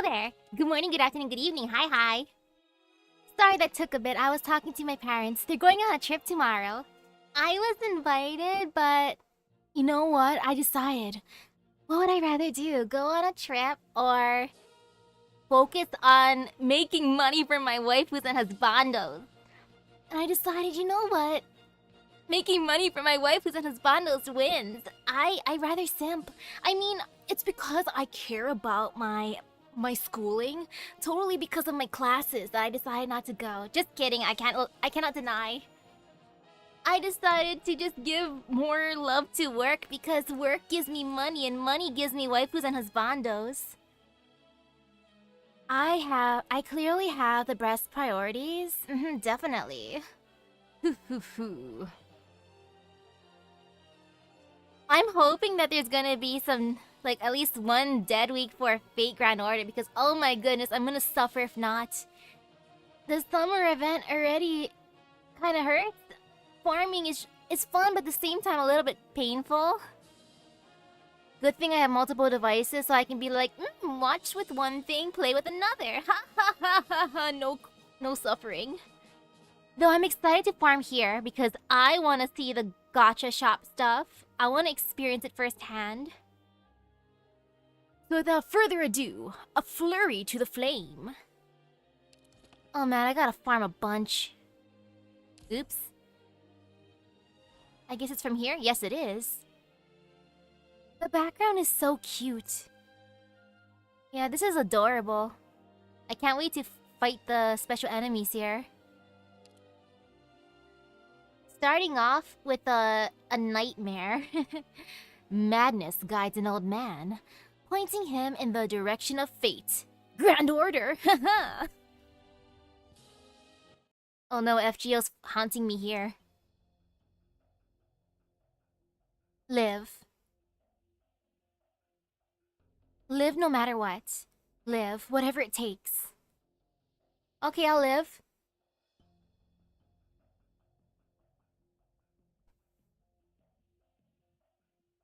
there. Good morning, good afternoon, good evening. Hi. Sorry that took a bit. I was talking to my parents. They're going on a trip tomorrow. I was invited, but you know what? I decided. What would I rather do? Go on a trip or focus on making money for my wife who's in husbandos? And I decided, you know what? Making money for my wife who's in husbandos wins. I rather simp. I mean, it's because I care about my schooling. Totally because of my classes that I decided not to go. Just kidding. I cannot deny. I decided to just give more love to work because work gives me money and money gives me waifus and husbandos. I clearly have the best priorities. Definitely. I'm hoping that there's gonna be some, like, at least one dead week for Fate Grand Order because, oh my goodness, I'm gonna suffer if not. The summer event already kind of hurts. Farming is fun, but at the same time a little bit painful. Good thing I have multiple devices so I can be like, watch with one thing, play with another. Ha. No suffering. Though I'm excited to farm here because I want to see the gacha shop stuff. I want to experience it firsthand. So without further ado, a flurry to the flame. Oh man, I gotta farm a bunch. Oops. I guess it's from here? Yes, it is. The background is so cute. Yeah, this is adorable. I can't wait to fight the special enemies here. Starting off with a nightmare. Madness guides an old man, pointing him in the direction of fate. Grand Order! Oh no, FGO's haunting me here. Live. Live no matter what. Live, whatever it takes. Okay, I'll live.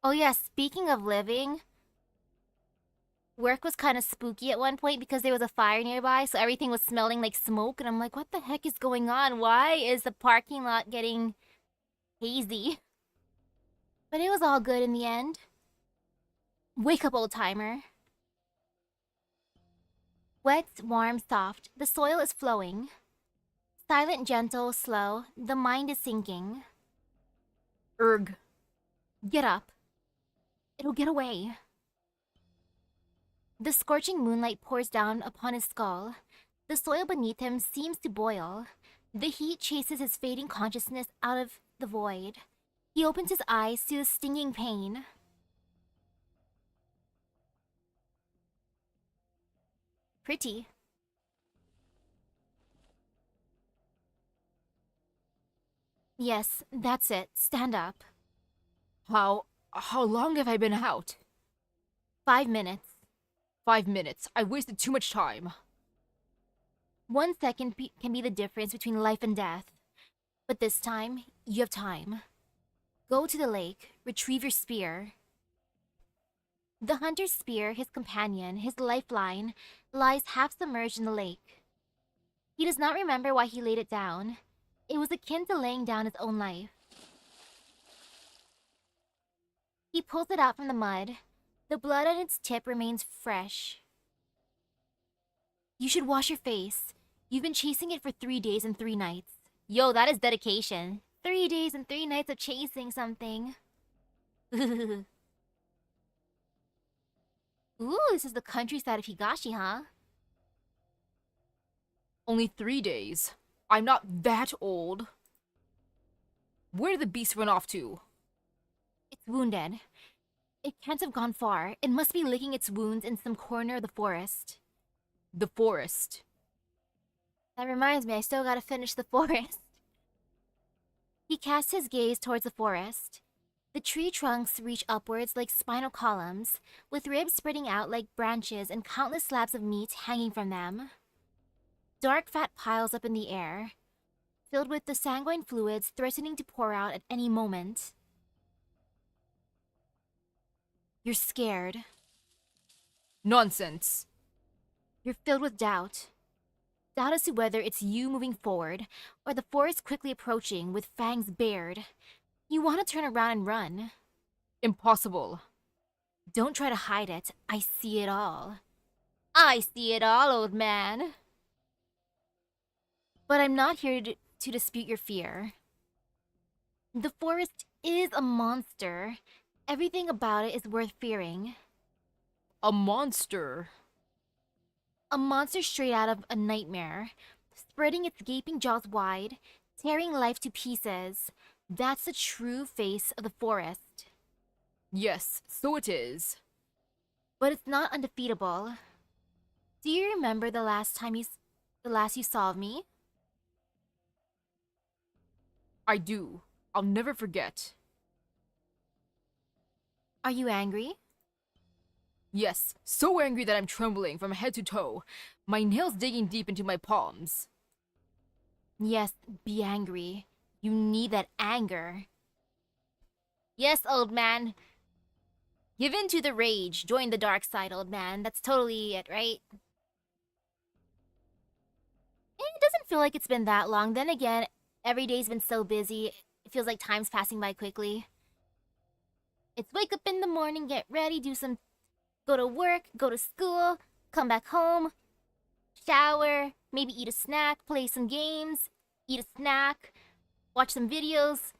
Oh yeah, speaking of living, work was kind of spooky at one point because there was a fire nearby, so everything was smelling like smoke, and I'm like, what the heck is going on? Why is the parking lot getting hazy? But it was all good in the end. Wake up, old timer. Wet, warm, soft, the soil is flowing. Silent, gentle, slow, the mind is sinking. Erg. Get up. It'll get away. The scorching moonlight pours down upon his skull. The soil beneath him seems to boil. The heat chases his fading consciousness out of the void. He opens his eyes to the stinging pain. Pretty. Yes, that's it. Stand up. How long have I been out? 5 minutes. 5 minutes. I wasted too much time. 1 second can be the difference between life and death. But this time, you have time. Go to the lake, retrieve your spear. The hunter's spear, his companion, his lifeline, lies half submerged in the lake. He does not remember why he laid it down. It was akin to laying down his own life. He pulls it out from the mud. The blood on its tip remains fresh. You should wash your face. You've been chasing it for 3 days and 3 nights. Yo, that is dedication. 3 days and 3 nights of chasing something. Ooh, this is the countryside of Higashi, huh? Only 3 days. I'm not that old. Where did the beast run off to? It's wounded. It can't have gone far. It must be licking its wounds in some corner of the forest. The forest. That reminds me, I still gotta finish the forest. He casts his gaze towards the forest. The tree trunks reach upwards like spinal columns, with ribs spreading out like branches and countless slabs of meat hanging from them. Dark fat piles up in the air, filled with the sanguine fluids threatening to pour out at any moment. You're scared. Nonsense. You're filled with doubt. Doubt as to whether it's you moving forward, or the forest quickly approaching with fangs bared. You want to turn around and run. Impossible. Don't try to hide it. I see it all. I see it all, old man. But I'm not here to dispute your fear. The forest is a monster. Everything about it is worth fearing. A monster. A monster straight out of a nightmare, spreading its gaping jaws wide, tearing life to pieces. That's the true face of the forest. Yes, so it is. But it's not undefeatable. Do you remember the last you saw of me? I do. I'll never forget. Are you angry? Yes, so angry that I'm trembling from head to toe, my nails digging deep into my palms. Yes, be angry. You need that anger. Yes, old man. Give in to the rage. Join the dark side, old man. That's totally it, right? It doesn't feel like it's been that long. Then again, every day's been so busy, it feels like time's passing by quickly. It's wake up in the morning, get ready, go to work, go to school, come back home, shower, maybe eat a snack, play some games, eat a snack, watch some videos,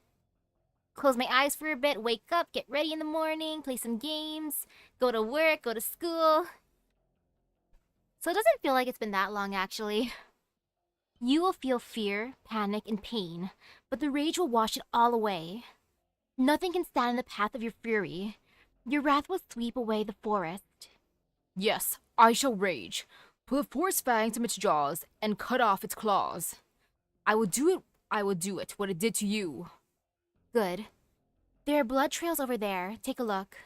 close my eyes for a bit, wake up, get ready in the morning, play some games, go to work, go to school. So it doesn't feel like it's been that long, actually. You will feel fear, panic, and pain, but the rage will wash it all away. Nothing can stand in the path of your fury. Your wrath will sweep away the forest. Yes, I shall rage, pull the forest fangs from its jaws, and cut off its claws. I will do it, what it did to you. Good. There are blood trails over there. Take a look.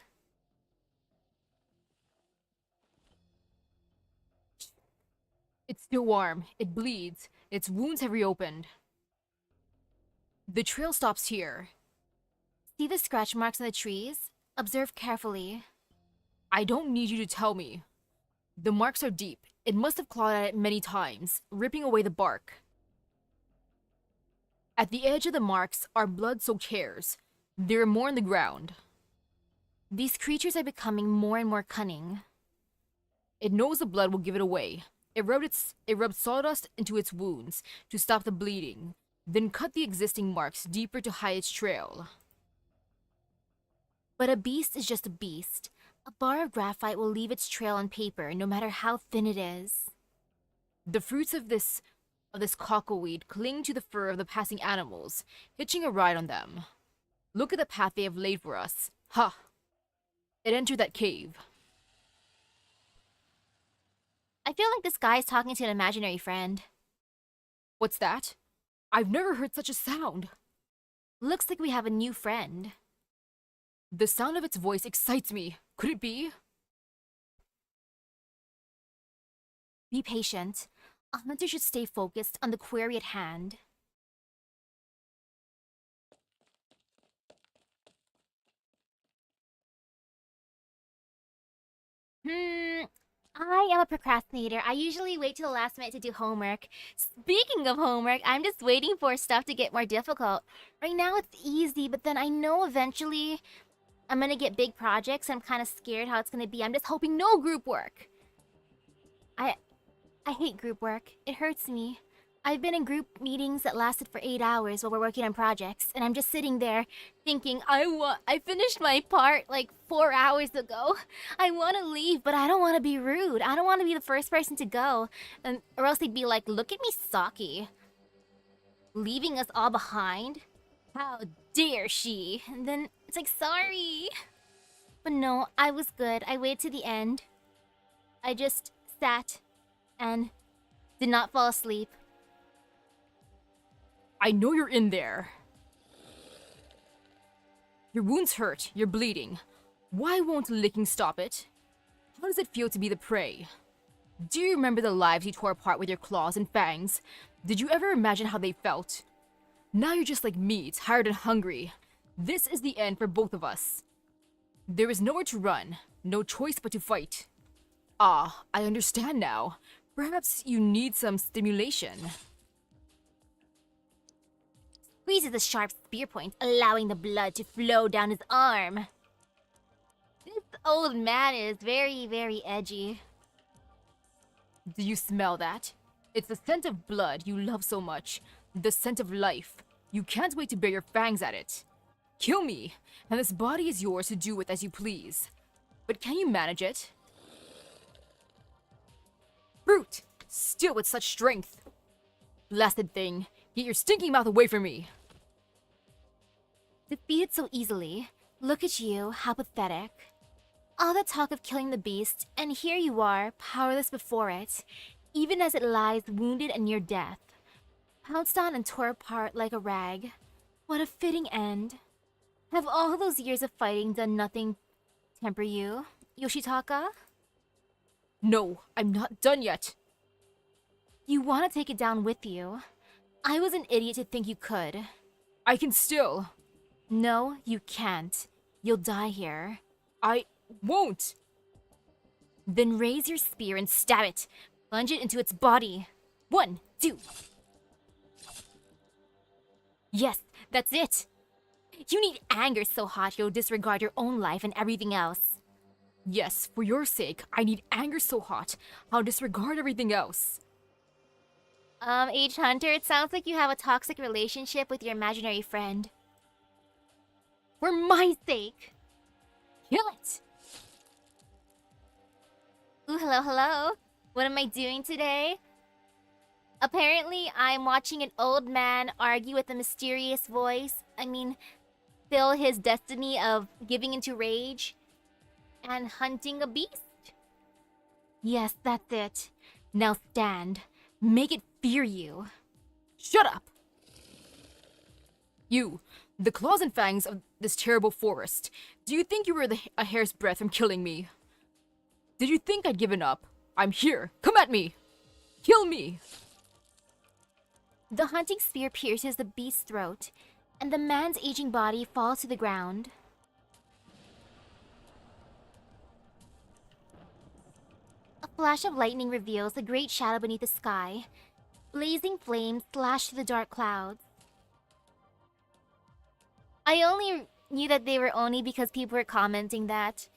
It's still warm, it bleeds, its wounds have reopened. The trail stops here. See the scratch marks on the trees? Observe carefully. I don't need you to tell me. The marks are deep. It must have clawed at it many times, ripping away the bark. At the edge of the marks are blood-soaked hairs. There are more on the ground. These creatures are becoming more and more cunning. It knows the blood will give it away. It rubbed sawdust into its wounds to stop the bleeding, then cut the existing marks deeper to hide its trail. But a beast is just a beast. A bar of graphite will leave its trail on paper, no matter how thin it is. The fruits of this cockleweed cling to the fur of the passing animals, hitching a ride on them. Look at the path they have laid for us. Ha! It entered that cave. I feel like this guy is talking to an imaginary friend. What's that? I've never heard such a sound. Looks like we have a new friend. The sound of its voice excites me. Could it be? Be patient. A hunter should stay focused on the query at hand. I am a procrastinator. I usually wait till the last minute to do homework. Speaking of homework, I'm just waiting for stuff to get more difficult. Right now it's easy, but then I know eventually I'm gonna get big projects. I'm kind of scared how it's gonna be. I'm just hoping no group work. I hate group work. It hurts me. I've been in group meetings that lasted for 8 hours while we're working on projects, and I'm just sitting there thinking, I finished my part like 4 hours ago. I want to leave, but I don't want to be rude. I don't want to be the first person to go, or else they'd be like, look at Misaki, leaving us all behind. How dare she? And then it's like, sorry. But no, I was good. I waited to the end. I just sat and did not fall asleep. I know you're in there. Your wounds hurt, you're bleeding. Why won't licking stop it? How does it feel to be the prey? Do you remember the lives you tore apart with your claws and fangs? Did you ever imagine how they felt? Now you're just like me, tired and hungry. This is the end for both of us. There is nowhere to run, no choice but to fight. Ah, I understand now. Perhaps you need some stimulation. Squeezes the sharp spear point, allowing the blood to flow down his arm. This old man is very, very edgy. Do you smell that? It's the scent of blood you love so much. The scent of life. You can't wait to bare your fangs at it. Kill me, and this body is yours to do with as you please. But can you manage it? Brute! Still with such strength! Blasted thing, get your stinking mouth away from me! Defeated so easily. Look at you, how pathetic. All the talk of killing the beast, and here you are, powerless before it, even as it lies wounded and near death. Pounced on and tore apart like a rag. What a fitting end. Have all those years of fighting done nothing temper you, Yoshitaka? No, I'm not done yet. You want to take it down with you. I was an idiot to think you could. I can still. No, you can't. You'll die here. I won't. Then raise your spear and stab it. Plunge it into its body. 1, 2. Yes, that's it. You need anger so hot you'll disregard your own life and everything else. Yes, for your sake, I need anger so hot, I'll disregard everything else. H Hunter, it sounds like you have a toxic relationship with your imaginary friend. For my sake! Kill it! Ooh, hello, hello. What am I doing today? Apparently, I'm watching an old man argue with a mysterious voice. Fill his destiny of giving into rage and hunting a beast. Yes, that's it. Now stand. Make it fear you. Shut up! You, the claws and fangs of this terrible forest, do you think you were a hair's breadth from killing me? Did you think I'd given up? I'm here. Come at me! Kill me! The hunting spear pierces the beast's throat, and the man's aging body falls to the ground. A flash of lightning reveals a great shadow beneath the sky. Blazing flames slash through the dark clouds. I only knew that they were Oni because people were commenting that.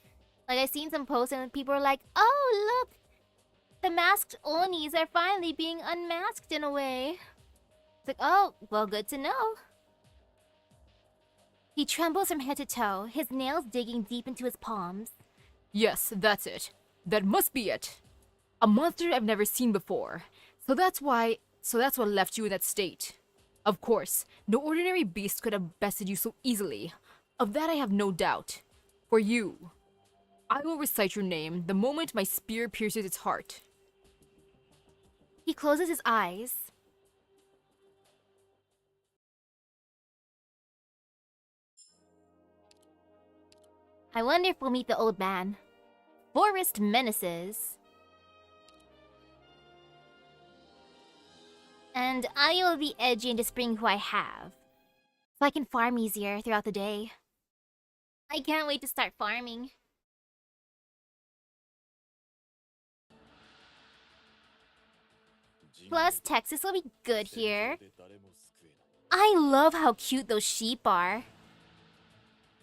Like, I seen some posts and people were like, oh, look! The masked Onis are finally being unmasked in a way. It's like, oh, well, good to know. He trembles from head to toe, his nails digging deep into his palms. Yes, that's it. That must be it. A monster I've never seen before. So that's what left you in that state. Of course, no ordinary beast could have bested you so easily. Of that I have no doubt. For you, I will recite your name the moment my spear pierces its heart. He closes his eyes. I wonder if we'll meet the old man. Forest menaces. And I will be edgy and just bring who I have. So I can farm easier throughout the day. I can't wait to start farming. Plus, Texas will be good here. I love how cute those sheep are.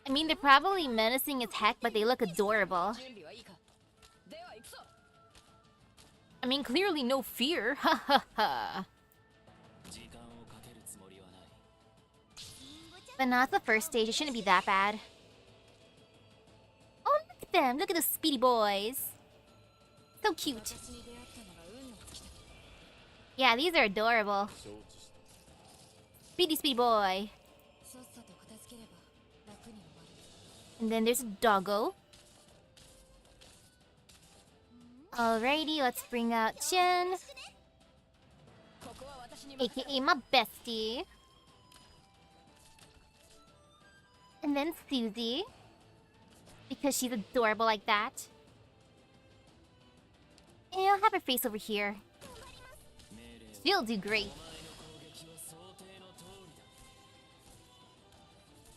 They're probably menacing as heck, but they look adorable. Clearly no fear. Ha ha ha. But not the first stage, it shouldn't be that bad. Oh, look at them! Look at those speedy boys! So cute. Yeah, these are adorable. Speedy, speedy boy. And then there's a doggo. Alrighty, let's bring out Chen. AKA my bestie. And then Susie. Because she's adorable like that. And I'll have her face over here. She'll do great.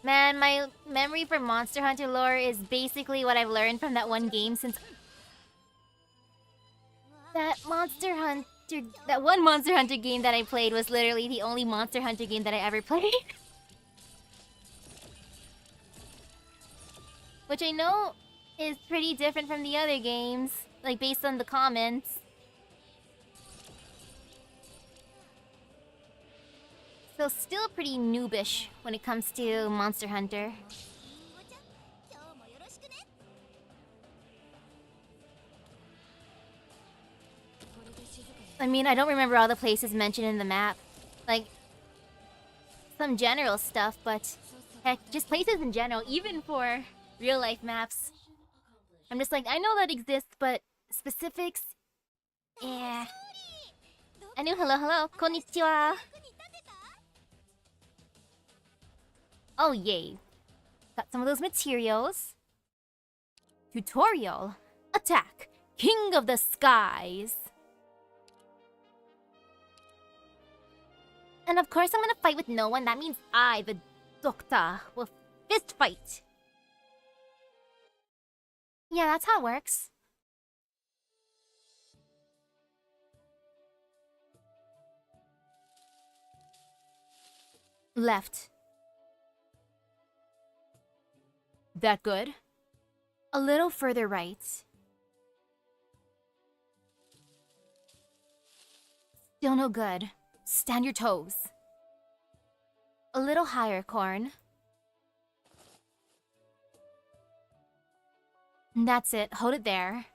Man, my memory for Monster Hunter lore is basically what I've learned from that one game since... That Monster Hunter, that one Monster Hunter game that I played was literally the only Monster Hunter game that I ever played. Which I know is pretty different from the other games, like based on the comments. So still pretty noobish when it comes to Monster Hunter. I mean, I don't remember all the places mentioned in the map. Like, some general stuff, but heck, just places in general, even for real-life maps. I'm just like, I know that exists, but specifics... Eh. Anu, hello, konnichiwa. Oh, yay. Got some of those materials. Tutorial. Attack. King of the Skies. And of course I'm gonna fight with no one. That means I, the Doctor, will fist fight. Yeah, that's how it works. Left. That good? A little further right. Still no good. Stand your toes. A little higher, Corn. That's it. Hold it there.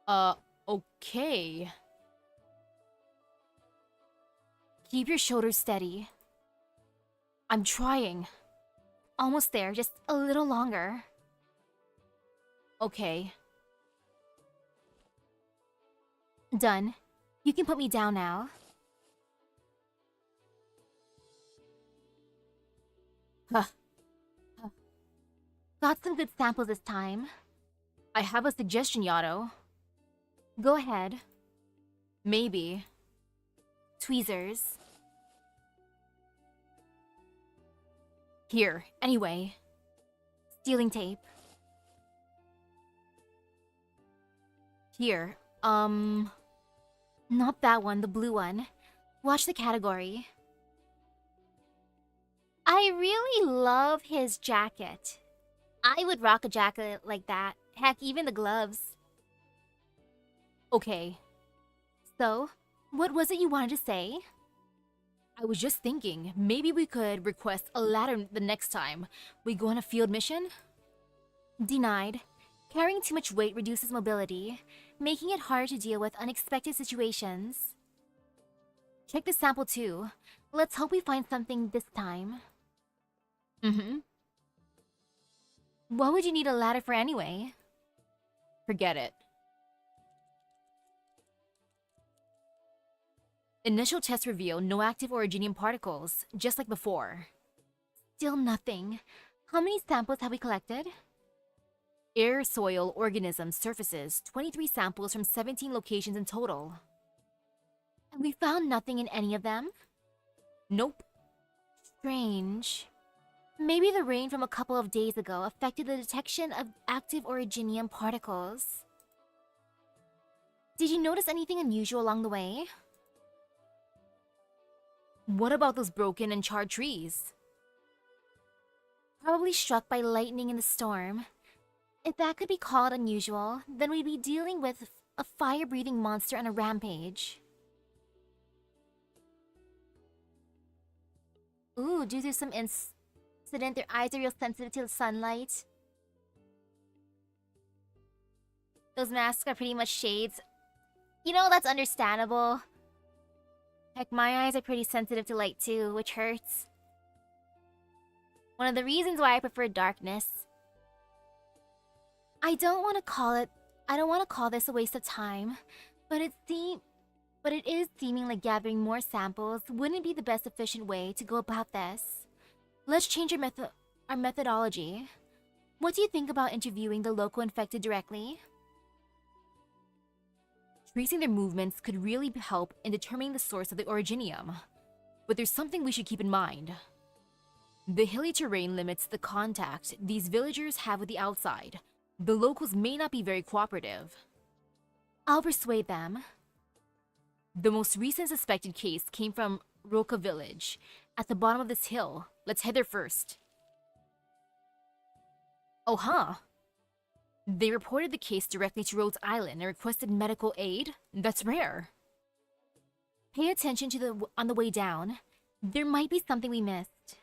Okay. Keep your shoulders steady. I'm trying. Almost there. Just a little longer. Okay. Done. You can put me down now. Got some good samples this time. I have a suggestion, Yato. Go ahead. Maybe. Tweezers. Here, anyway. Stealing tape. Here, Not that one, the blue one. Watch the category. I really love his jacket. I would rock a jacket like that. Heck, even the gloves. Okay. So, what was it you wanted to say? I was just thinking, maybe we could request a ladder the next time we go on a field mission? Denied. Carrying too much weight reduces mobility, making it hard to deal with unexpected situations. Check the sample too. Let's hope we find something this time. Mm-hmm. What would you need a ladder for anyway? Forget it. Initial test reveal no active originium particles, just like before. Still nothing. How many samples have we collected? Air, soil, organisms, surfaces, 23 samples from 17 locations in total. And we found nothing in any of them? Nope. Strange. Maybe the rain from a couple of days ago affected the detection of active originium particles. Did you notice anything unusual along the way? What about those broken and charred trees? Probably struck by lightning in the storm. If that could be called unusual, then we'd be dealing with a fire-breathing monster on a rampage. Ooh, due to some incident, their eyes are real sensitive to the sunlight. Those masks are pretty much shades. You know, that's understandable. Heck, my eyes are pretty sensitive to light too, which hurts. One of the reasons why I prefer darkness. I don't want to call this a waste of time, but it is seeming like gathering more samples wouldn't be the best efficient way to go about this. Let's change our methodology. What do you think about interviewing the local infected directly? Tracing their movements could really help in determining the source of the originium. But there's something we should keep in mind. The hilly terrain limits the contact these villagers have with the outside. The locals may not be very cooperative. I'll persuade them. The most recent suspected case came from Roka village, at the bottom of this hill. Let's head there first. Oh, huh. They reported the case directly to Rhodes Island and requested medical aid? That's rare. Pay attention to on the way down. There might be something we missed.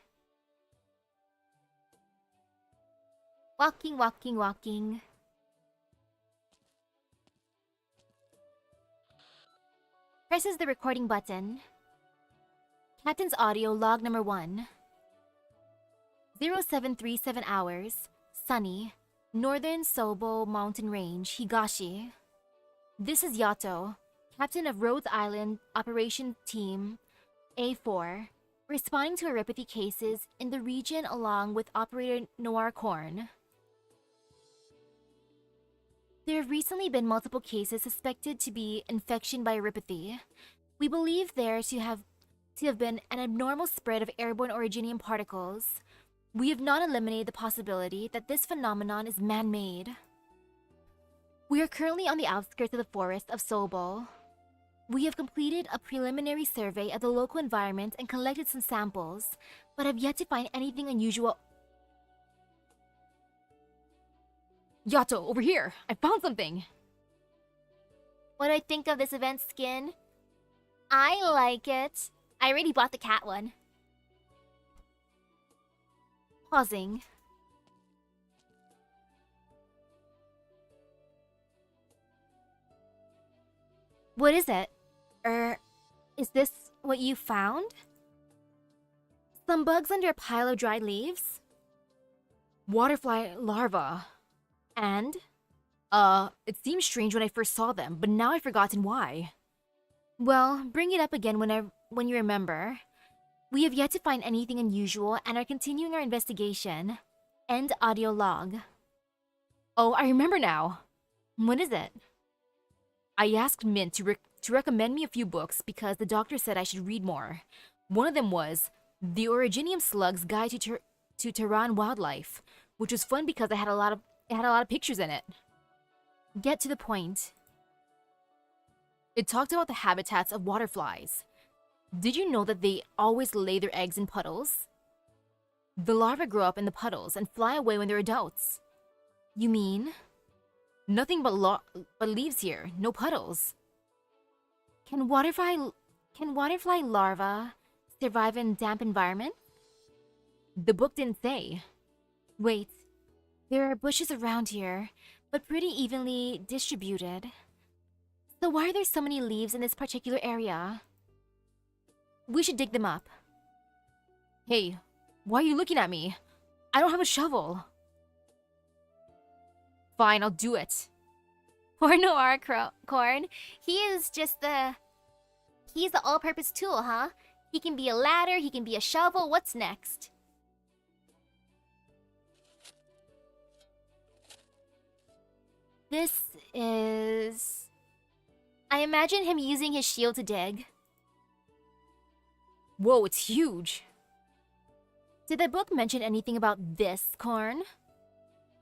Walking, walking, walking. Presses the recording button. Captain's audio log number 1. 0737 hours. Sunny. Northern Sobo Mountain Range, Higashi. This is Yato, Captain of Rhodes Island Operation Team A4, responding to erypathy cases in the region along with Operator Noir Corn. There have recently been multiple cases suspected to be infection by erypathy. We believe there to have been an abnormal spread of airborne originium particles. We have not eliminated the possibility that this phenomenon is man-made. We are currently on the outskirts of the forest of Sobo. We have completed a preliminary survey of the local environment and collected some samples, but have yet to find anything unusual. Yato, over here! I found something! What do I think of this event skin? I like it. I already bought the cat one. Pausing. What is it? Is this what you found? Some bugs under a pile of dried leaves? Waterfly larvae. And? It seemed strange when I first saw them, but now I've forgotten why. Well, bring it up again when you remember. We have yet to find anything unusual and are continuing our investigation. End audio log. Oh, I remember now. What is it? I asked Mint to recommend me a few books because the doctor said I should read more. One of them was The Originium Slug's Guide to Tehran Wildlife, which was fun because it had a lot of pictures in it. Get to the point. It talked about the habitats of waterflies. Did you know that they always lay their eggs in puddles? The larvae grow up in the puddles and fly away when they're adults. You mean? Nothing but leaves here, no puddles. Can waterfly larvae survive in damp environments? The book didn't say. Wait, there are bushes around here, but pretty evenly distributed. So why are there so many leaves in this particular area? We should dig them up. Hey, why are you looking at me? I don't have a shovel. Fine, I'll do it. Poor Noir Corn. He's the all-purpose tool, huh? He can be a ladder, he can be a shovel. What's next? This is... I imagine him using his shield to dig. Whoa, it's huge. Did the book mention anything about this corn?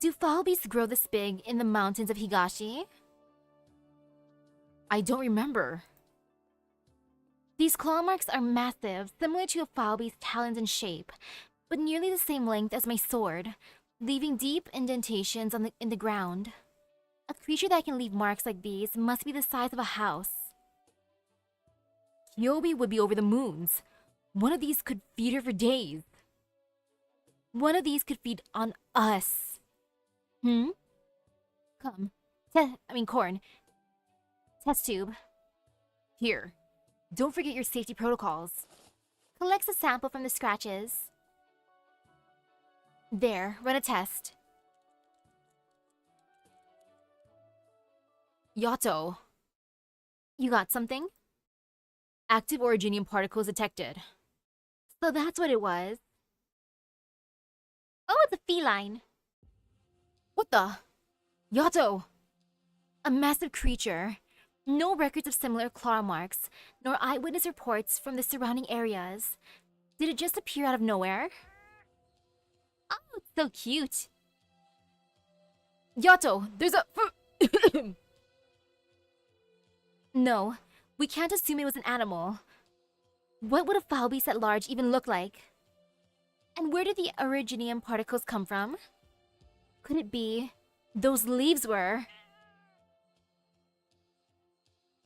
Do foul beasts grow this big in the mountains of Higashi? I don't remember. These claw marks are massive, similar to a foul beast's talons in shape, but nearly the same length as my sword, leaving deep indentations in the ground. A creature that can leave marks like these must be the size of a house. Kyobi would be over the moons. One of these could feed her for days. One of these could feed on us. Come. Corn. Test tube. Here. Don't forget your safety protocols. Collects a sample from the scratches. There, run a test. Yato. You got something? Active originium particles detected. So that's what it was. Oh, it's a feline. What the? Yato! A massive creature. No records of similar claw marks, nor eyewitness reports from the surrounding areas. Did it just appear out of nowhere? Oh, it's so cute. Yato, there's a... No, we can't assume it was an animal. What would a foul beast at large even look like? And where did the originium particles come from? Could it be those leaves were...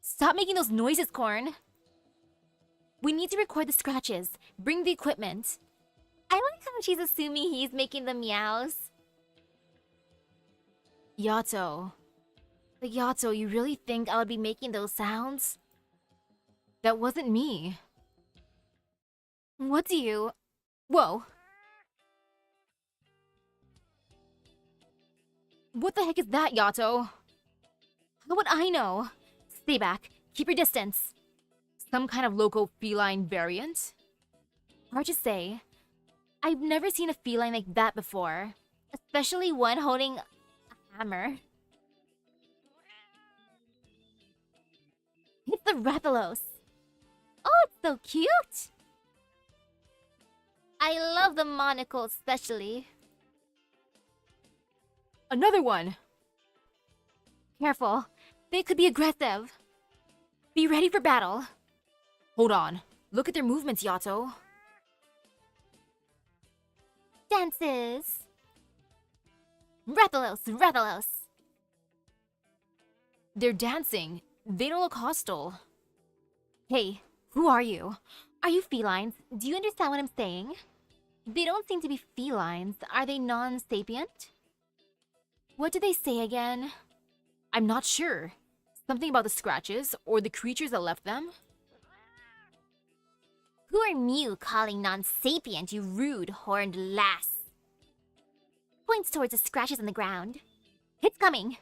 Stop making those noises, Corn! We need to record the scratches. Bring the equipment. I like how she's assuming he's making the meows. Yato. Like, Yato, you really think I would be making those sounds? That wasn't me. What do you... Whoa. What the heck is that, Yato? How would I know? Stay back. Keep your distance. Some kind of local feline variant? Hard to say. I've never seen a feline like that before. Especially one holding a hammer. It's the Rathalos. Oh, it's so cute! I love the monocle especially. Another one! Careful. They could be aggressive. Be ready for battle. Hold on. Look at their movements, Yato. Dances. Rathalos, Rathalos. They're dancing. They don't look hostile. Hey, who are you? Are you felines? Do you understand what I'm saying? They don't seem to be felines. Are they non-sapient? What do they say again? I'm not sure. Something about the scratches or the creatures that left them? Who are you calling non-sapient, you rude horned lass? Points towards the scratches on the ground. It's coming.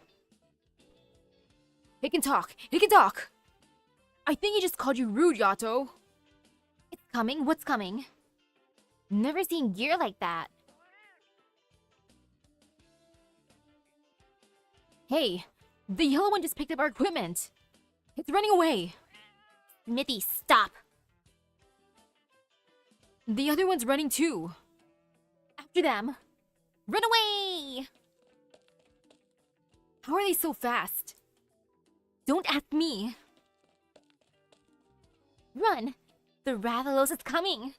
He can talk. He can talk. I think he just called you rude, Yato. It's coming. What's coming? Never seen gear like that. Hey, the yellow one just picked up our equipment. It's running away. Smithy, stop. The other one's running too. After them. Run away! How are they so fast? Don't ask me. Run. The Rathalos is coming.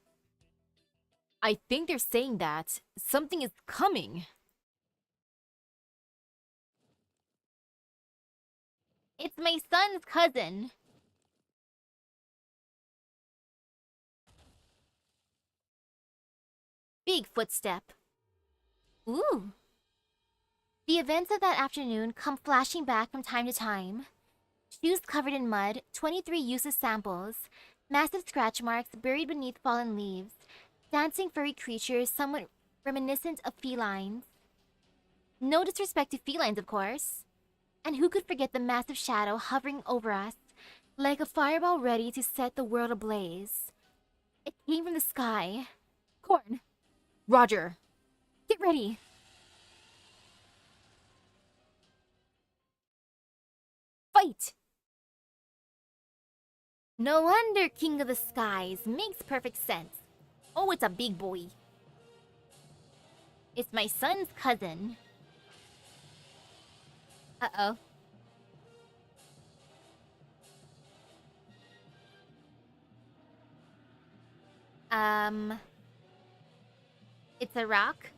I think they're saying that something is coming. It's my son's cousin. Big footstep. Ooh. The events of that afternoon come flashing back from time to time. Shoes covered in mud, 23 useless samples, massive scratch marks buried beneath fallen leaves, dancing furry creatures somewhat reminiscent of felines. No disrespect to felines, of course. And who could forget the massive shadow hovering over us, like a fireball ready to set the world ablaze? It came from the sky. Corn. Roger. Get ready. Fight! No wonder King of the Skies makes perfect sense. Oh, it's a big boy. It's my son's cousin. Uh-oh. It's a rock.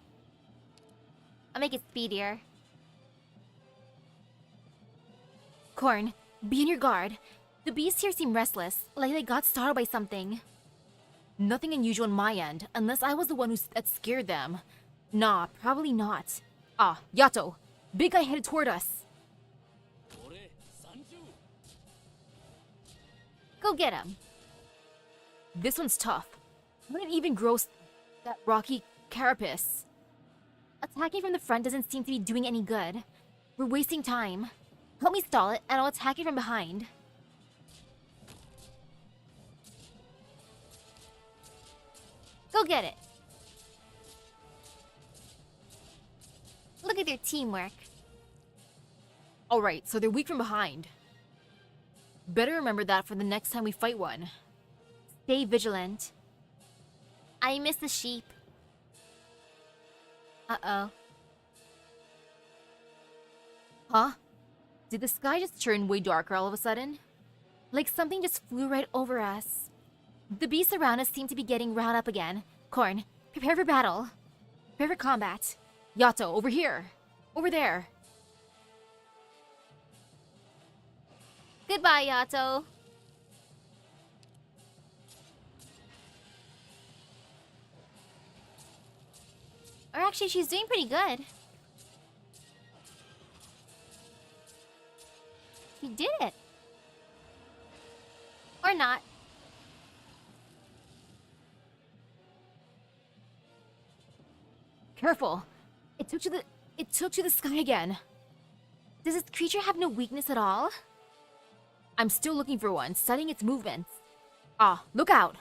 I'll make it speedier. Corn, be on your guard. The beasts here seem restless, like they got startled by something. Nothing unusual on my end, unless I was the one that scared them. Nah, probably not. Ah, Yato! Big guy headed toward us. Go get him. This one's tough. Wouldn't even gross that rocky carapace. Attacking from the front doesn't seem to be doing any good. We're wasting time. Help me stall it, and I'll attack it from behind. Go get it. Look at their teamwork. Alright, so they're weak from behind. Better remember that for the next time we fight one. Stay vigilant. I miss the sheep. Uh-oh. Huh? Did the sky just turn way darker all of a sudden? Like something just flew right over us. The beasts around us seem to be getting riled up again. Corn, prepare for battle. Prepare for combat. Yato, over here. Over there. Goodbye, Yato. Or actually, she's doing pretty good. She did it. Or not. Careful. It took to the sky again. Does this creature have no weakness at all? I'm still looking for one, studying its movements. Ah, look out.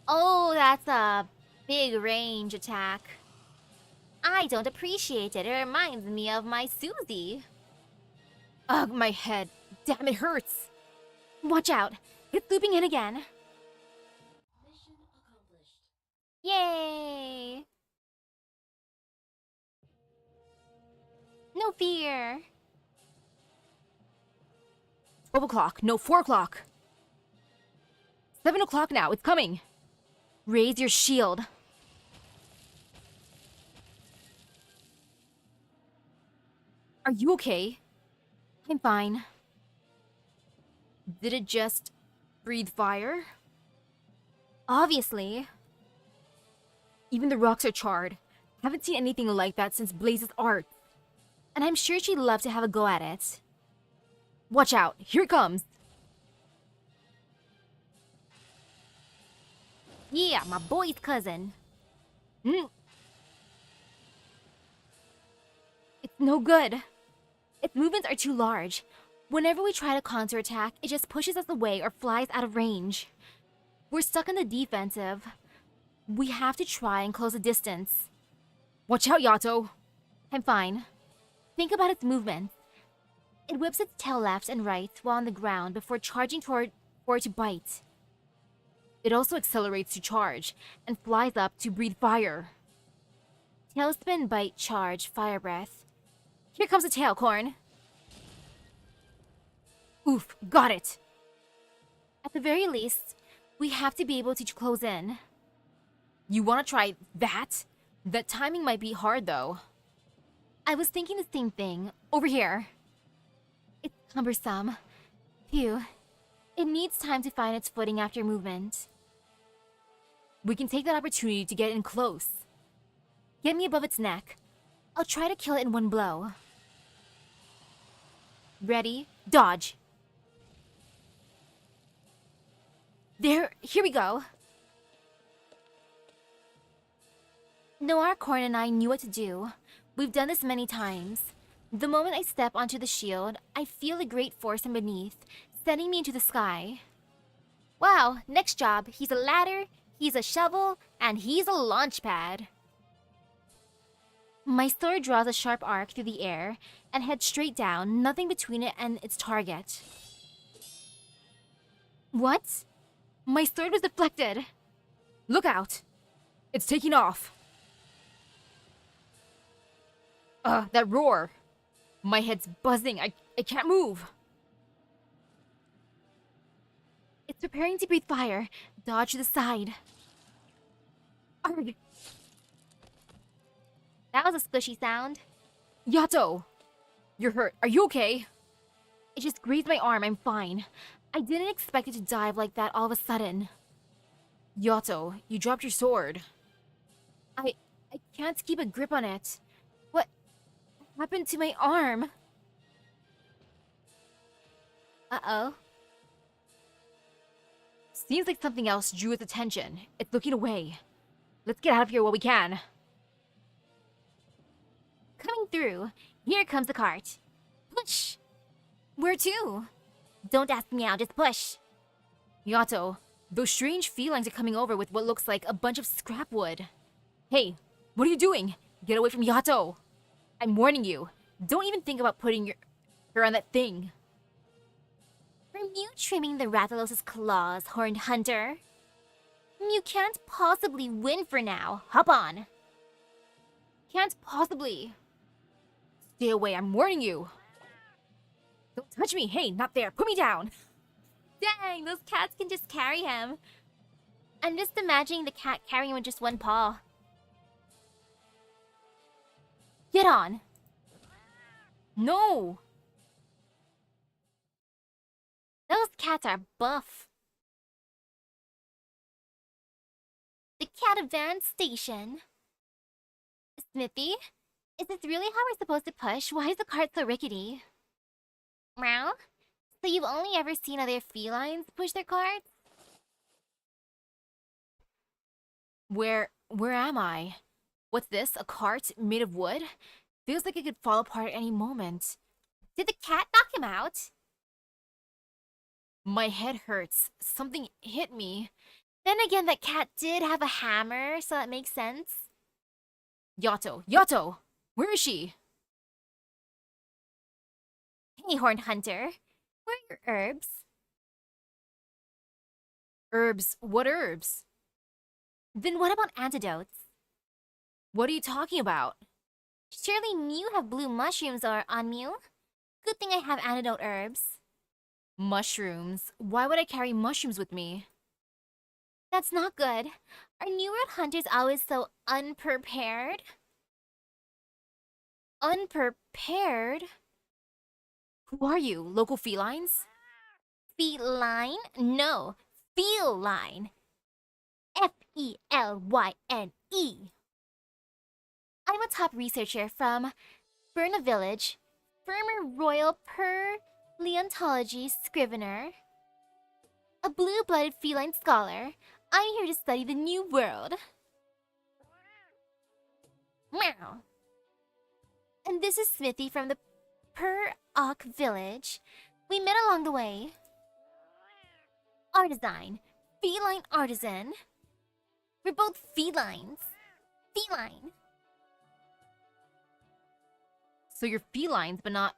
Oh, that's a big range attack. I don't appreciate it. It reminds me of my Susie. Ugh, my head. Damn, it hurts. Watch out. It's looping in again. Mission accomplished. Yay! No fear. 12 o'clock. No, 4 o'clock. 7 o'clock now. It's coming. Raise your shield. Are you okay? I'm fine. Did it just breathe fire? Obviously. Even the rocks are charred. Haven't seen anything like that since Blaze's art. And I'm sure she'd love to have a go at it. Watch out. Here it comes. Yeah, my boy's cousin. It's no good. Its movements are too large. Whenever we try to counterattack, it just pushes us away or flies out of range. We're stuck in the defensive. We have to try and close the distance. Watch out, Yato. I'm fine. Think about its movements. It whips its tail left and right while on the ground before charging for it to bite. It also accelerates to charge and flies up to breathe fire. Tailspin, bite, charge, fire breath. Here comes the tail, Corn. Oof, got it. At the very least, we have to be able to close in. You want to try that? That timing might be hard, though. I was thinking the same thing. Over here. It's cumbersome. Phew. It needs time to find its footing after movement. We can take that opportunity to get in close. Get me above its neck. I'll try to kill it in one blow. Ready? Dodge. There, here we go. Noir, Corn, and I knew what to do. We've done this many times. The moment I step onto the shield, I feel a great force from beneath, sending me into the sky. Wow, next job. He's a ladder, he's a shovel, and he's a launch pad. My sword draws a sharp arc through the air and heads straight down, nothing between it and its target. What? My sword was deflected. Look out. It's taking off. That roar. My head's buzzing. I can't move. It's preparing to breathe fire. Dodge to the side. Arg. That was a squishy sound. Yato! You're hurt. Are you okay? It just grazed my arm. I'm fine. I didn't expect it to dive like that all of a sudden. Yato, you dropped your sword. I can't keep a grip on it. What happened to my arm? Uh-oh. Seems like something else drew its attention. It's looking away. Let's get out of here while we can. Coming through. Here comes the cart. Push! Where to? Don't ask me out, just push. Yato, those strange felines are coming over with what looks like a bunch of scrap wood. Hey, what are you doing? Get away from Yato. I'm warning you. Don't even think about putting her on that thing. From you trimming the Rathalos' claws, horned hunter. You can't possibly win for now. Hop on. Can't possibly. Stay away, I'm warning you. Don't touch me! Hey, not there! Put me down! Dang, those cats can just carry him. I'm just imagining the cat carrying him with just one paw. Get on. No! Those cats are buff. The catavan station. Smithy, is this really how we're supposed to push? Why is the cart so rickety? Meow? So you've only ever seen other felines push their carts? Where am I? What's this? A cart made of wood? Feels like it could fall apart at any moment. Did the cat knock him out? My head hurts. Something hit me. Then again, that cat did have a hammer, so that makes sense. Yato! Yato! Where is she? Hey, Horned Hunter. Where are your herbs? Herbs? What herbs? Then what about antidotes? What are you talking about? Surely you have blue mushrooms or on you? Good thing I have antidote herbs. Mushrooms? Why would I carry mushrooms with me? That's not good. Are New World hunters always so unprepared? Unprepared? Who are you? Local felines? Feline? No, feline. Felyne. I'm a top researcher from Burna Village, former Royal Paleontology Scrivener, a blue-blooded feline scholar. I'm here to study the New World. Meow. And this is Smithy from the Per-Ok Village. We met along the way. Artisan. Feline artisan. We're both felines. Feline. So you're felines, but not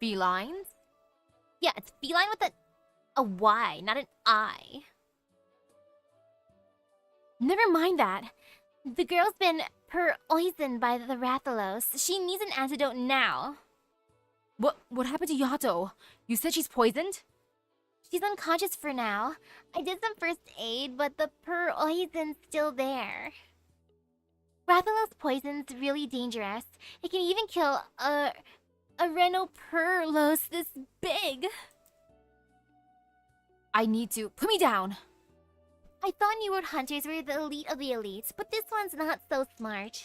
felines? Yeah, it's feline with a Y, not an I. Never mind that. The girl's been poisoned by the Rathalos. She needs an antidote now. What happened to Yato? You said she's poisoned? She's unconscious for now. I did some first aid, but the poison's still there. Rathalos poison's really dangerous. It can even kill a Renoperlos this big. I need to... Put me down! I thought New World Hunters were the elite of the elites, but this one's not so smart.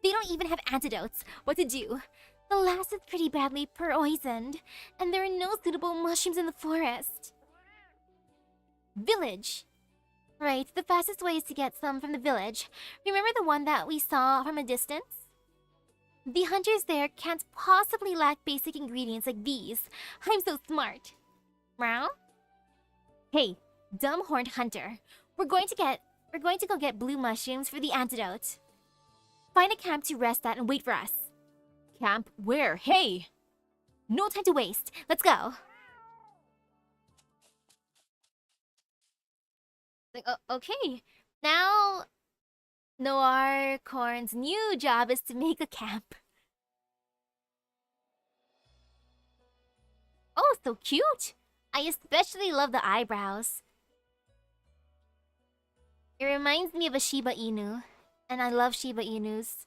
They don't even have antidotes. What to do? The last is pretty badly poisoned, and there are no suitable mushrooms in the forest. Village. Right, the fastest way is to get some from the village. Remember the one that we saw from a distance? The hunters there can't possibly lack basic ingredients like these. I'm so smart. Meow? Hey, dumb horned hunter. We're going to go get blue mushrooms for the antidote. Find a camp to rest at and wait for us. Camp? Where? Hey! No time to waste. Let's go. Okay. Now, Noir Corn's new job is to make a camp. Oh, so cute! I especially love the eyebrows. It reminds me of a Shiba Inu, and I love Shiba Inus.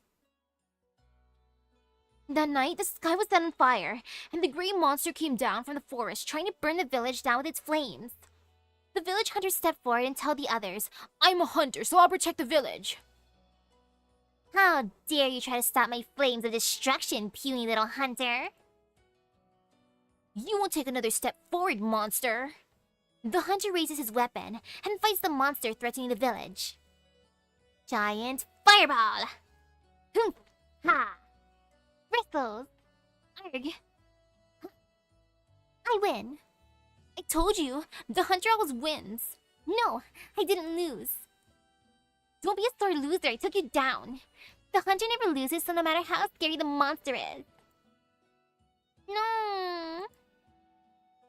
That night, the sky was set on fire, and the grey monster came down from the forest, trying to burn the village down with its flames. The village hunters stepped forward and tell the others, I'm a hunter, so I'll protect the village. "How dare you try to stop my flames of destruction, puny little hunter?" "You won't take another step forward, monster." The hunter raises his weapon and fights the monster threatening the village. Giant fireball! Humph! Ha! Bristles! Arg! I win! I told you, the hunter always wins. No, I didn't lose. Don't be a sore loser, I took you down. The hunter never loses, so no matter how scary the monster is. No.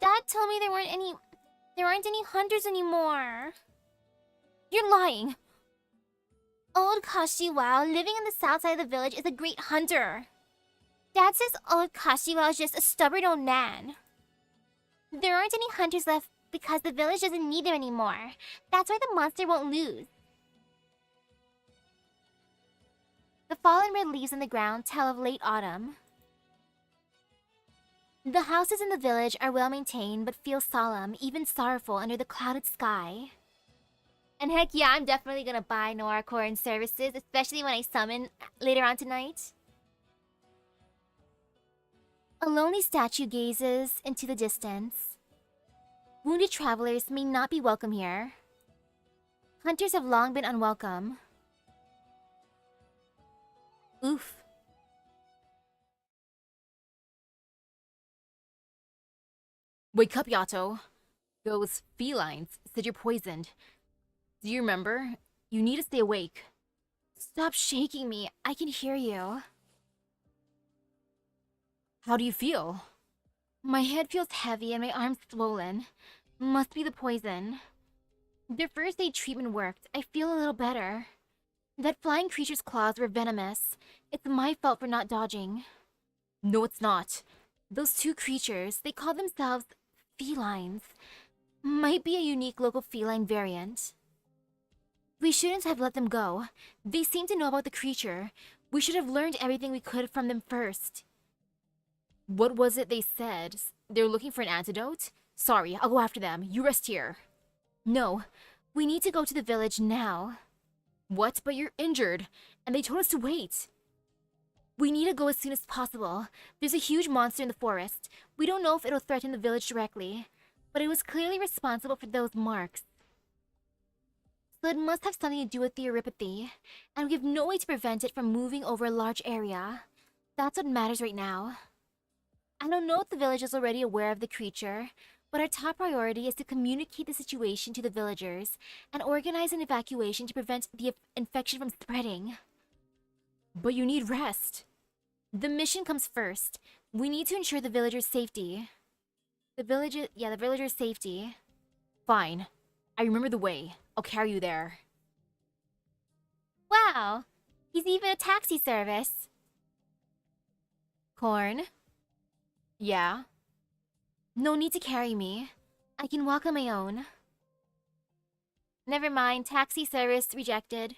Dad told me there aren't any hunters anymore. You're lying. Old Kashiwao, living on the south side of the village, is a great hunter. Dad says old Kashiwa is just a stubborn old man. There aren't any hunters left because the village doesn't need them anymore. That's why the monster won't lose. The fallen red leaves on the ground tell of late autumn. The houses in the village are well maintained but feel solemn, even sorrowful under the clouded sky. And heck yeah, I'm definitely gonna buy Nora Corrin services, especially when I summon later on tonight. A lonely statue gazes into the distance. Wounded travelers may not be welcome here. Hunters have long been unwelcome. Oof. Wake up, Yato. Those felines said you're poisoned. Do you remember? You need to stay awake. Stop shaking me. I can hear you. How do you feel? My head feels heavy and my arms swollen. Must be the poison. Their first aid treatment worked. I feel a little better. That flying creature's claws were venomous. It's my fault for not dodging. No, it's not. Those two creatures, they call themselves felines. Might be a unique local feline variant. We shouldn't have let them go. They seem to know about the creature. We should have learned everything we could from them first. What was it they said? They're looking for an antidote? Sorry, I'll go after them. You rest here. No, we need to go to the village now. What? But you're injured, and they told us to wait. We need to go as soon as possible. There's a huge monster in the forest. We don't know if it'll threaten the village directly, but it was clearly responsible for those marks. So it must have something to do with the neuropathy, and we have no way to prevent it from moving over a large area. That's what matters right now. I don't know if the village is already aware of the creature, but our top priority is to communicate the situation to the villagers and organize an evacuation to prevent the infection from spreading. But you need rest. The mission comes first. We need to ensure the villagers' safety. The villagers' safety. Fine. I remember the way. I'll carry you there. Wow! He's even a taxi service. Corn? Yeah? No need to carry me. I can walk on my own. Never mind, taxi service rejected.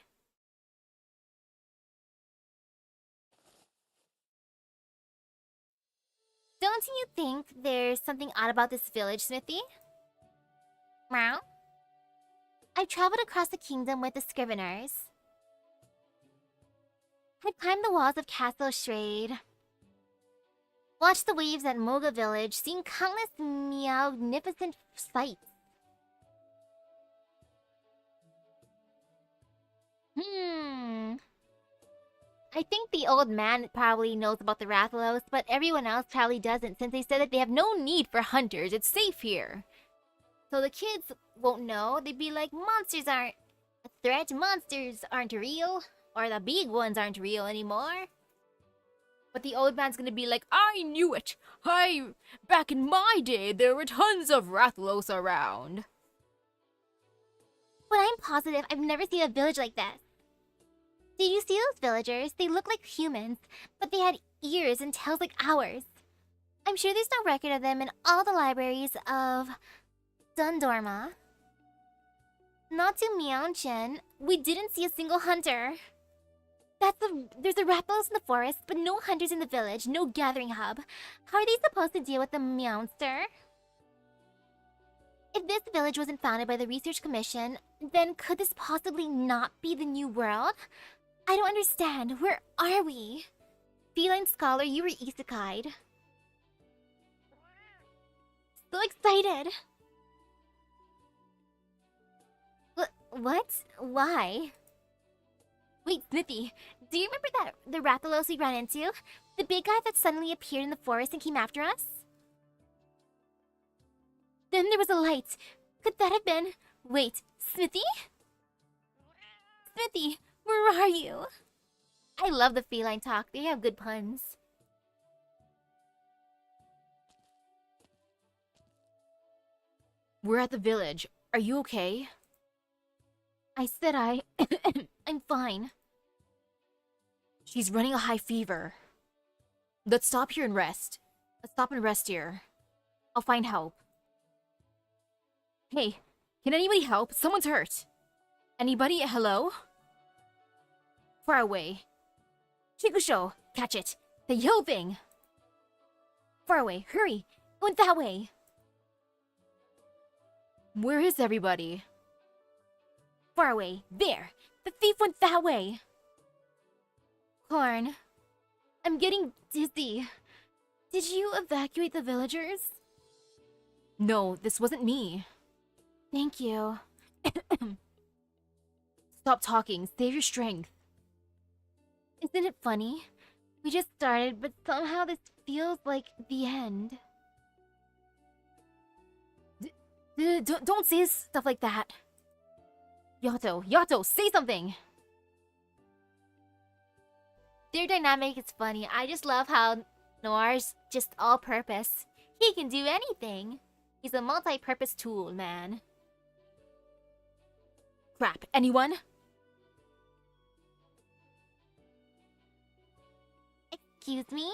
Don't you think there's something odd about this village, Smithy? Meow? I've traveled across the kingdom with the Scriveners. I've climbed the walls of Castle Shrade. Watched the waves at Moga Village, seen countless magnificent sights. I think the old man probably knows about the Rathalos, but everyone else probably doesn't since they said that they have no need for hunters. It's safe here. So the kids won't know. They'd be like, monsters aren't a threat. Monsters aren't real. Or the big ones aren't real anymore. But the old man's gonna be like, I knew it! Back in my day, there were tons of Rathalos around. But I'm positive I've never seen a village like this. Did you see those villagers? They look like humans, but they had ears and tails like ours. I'm sure there's no record of them in all the libraries of Dundorma. Not to Meowchen, we didn't see a single hunter. There's a Rathalos in the forest, but no hunters in the village, no gathering hub. How are they supposed to deal with the Meowster? If this village wasn't founded by the Research Commission, then could this possibly not be the New World? I don't understand. Where are we? Feline Scholar, you were isekai'd. So excited! What? Why? Wait, Smithy, do you remember the Rathalos we ran into? The big guy that suddenly appeared in the forest and came after us? Then there was a light. Could that have been... Wait, Smithy? Smithy, where are you? I love the feline talk. They have good puns. We're at the village. Are you okay? I said I'm fine. She's running a high fever. Let's stop here and rest. Let's stop and rest here. I'll find help. Hey, can anybody help? Someone's hurt. Anybody? Hello? Far away. Chikusho, catch it. The yellow thing. Far away, hurry. It went that way. Where is everybody? Far away, there. The thief went that way. Corn, I'm getting dizzy. Did you evacuate the villagers? No, this wasn't me. Thank you. Stop talking. Save your strength. Isn't it funny? We just started, but somehow this feels like the end. Don't say stuff like that. Yato, say something. Their dynamic is funny. I just love how Noir's just all-purpose. He can do anything. He's a multi-purpose tool, man. Crap, anyone? Excuse me?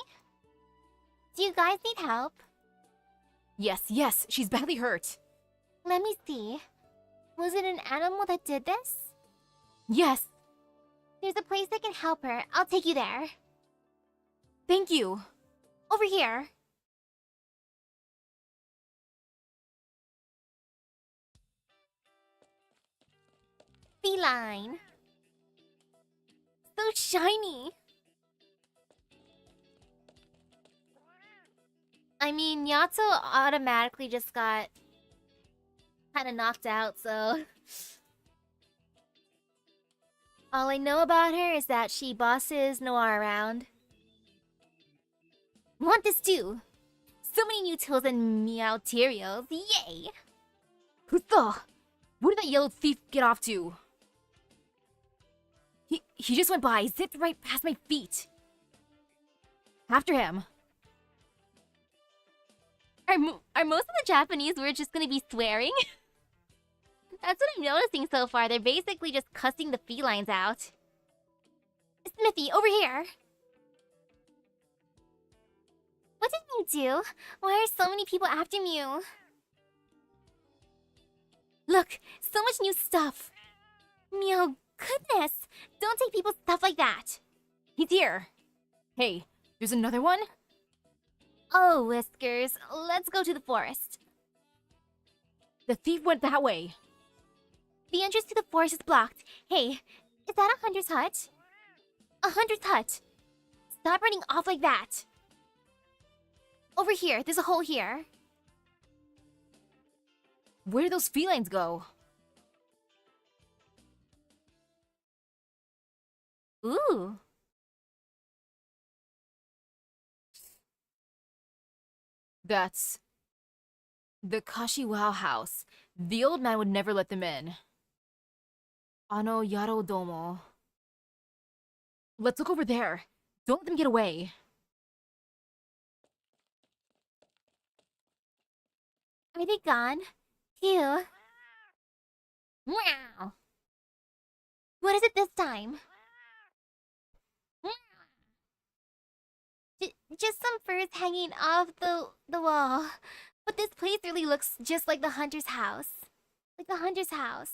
Do you guys need help? Yes, she's badly hurt. Let me see. Was it an animal that did this? Yes, There's a place that can help her. I'll take you there. thank you. Over here. Feline. So shiny. I mean, Yato automatically just got kind of knocked out, so... All I know about her is that she bosses Noir around. Want this too? So many new tools and meowterials, yay! Who Where did that yellow thief get off to? He just went by, zipped right past my feet. After him. Are most of the Japanese words just gonna be swearing? That's what I'm noticing so far. They're basically just cussing the felines out. Smithy, over here! What did you do? Why are so many people after you? Look, so much new stuff. Meow, goodness! Don't take people's stuff like that. He's here. Hey, there's another one? Oh, Whiskers, let's go to the forest. The thief went that way. The entrance to the forest is blocked. Hey, is that a hunter's hut? A hunter's hut. Stop running off like that. Over here, there's a hole here. Where did those felines go? Ooh. That's the Kashiwa house. The old man would never let them in. Ano Yaro Domo. Let's look over there. Don't let them get away. Are they gone? Phew. Meow. What is it this time? Just some furs hanging off the wall. But this place really looks just like the hunter's house. Like the hunter's house.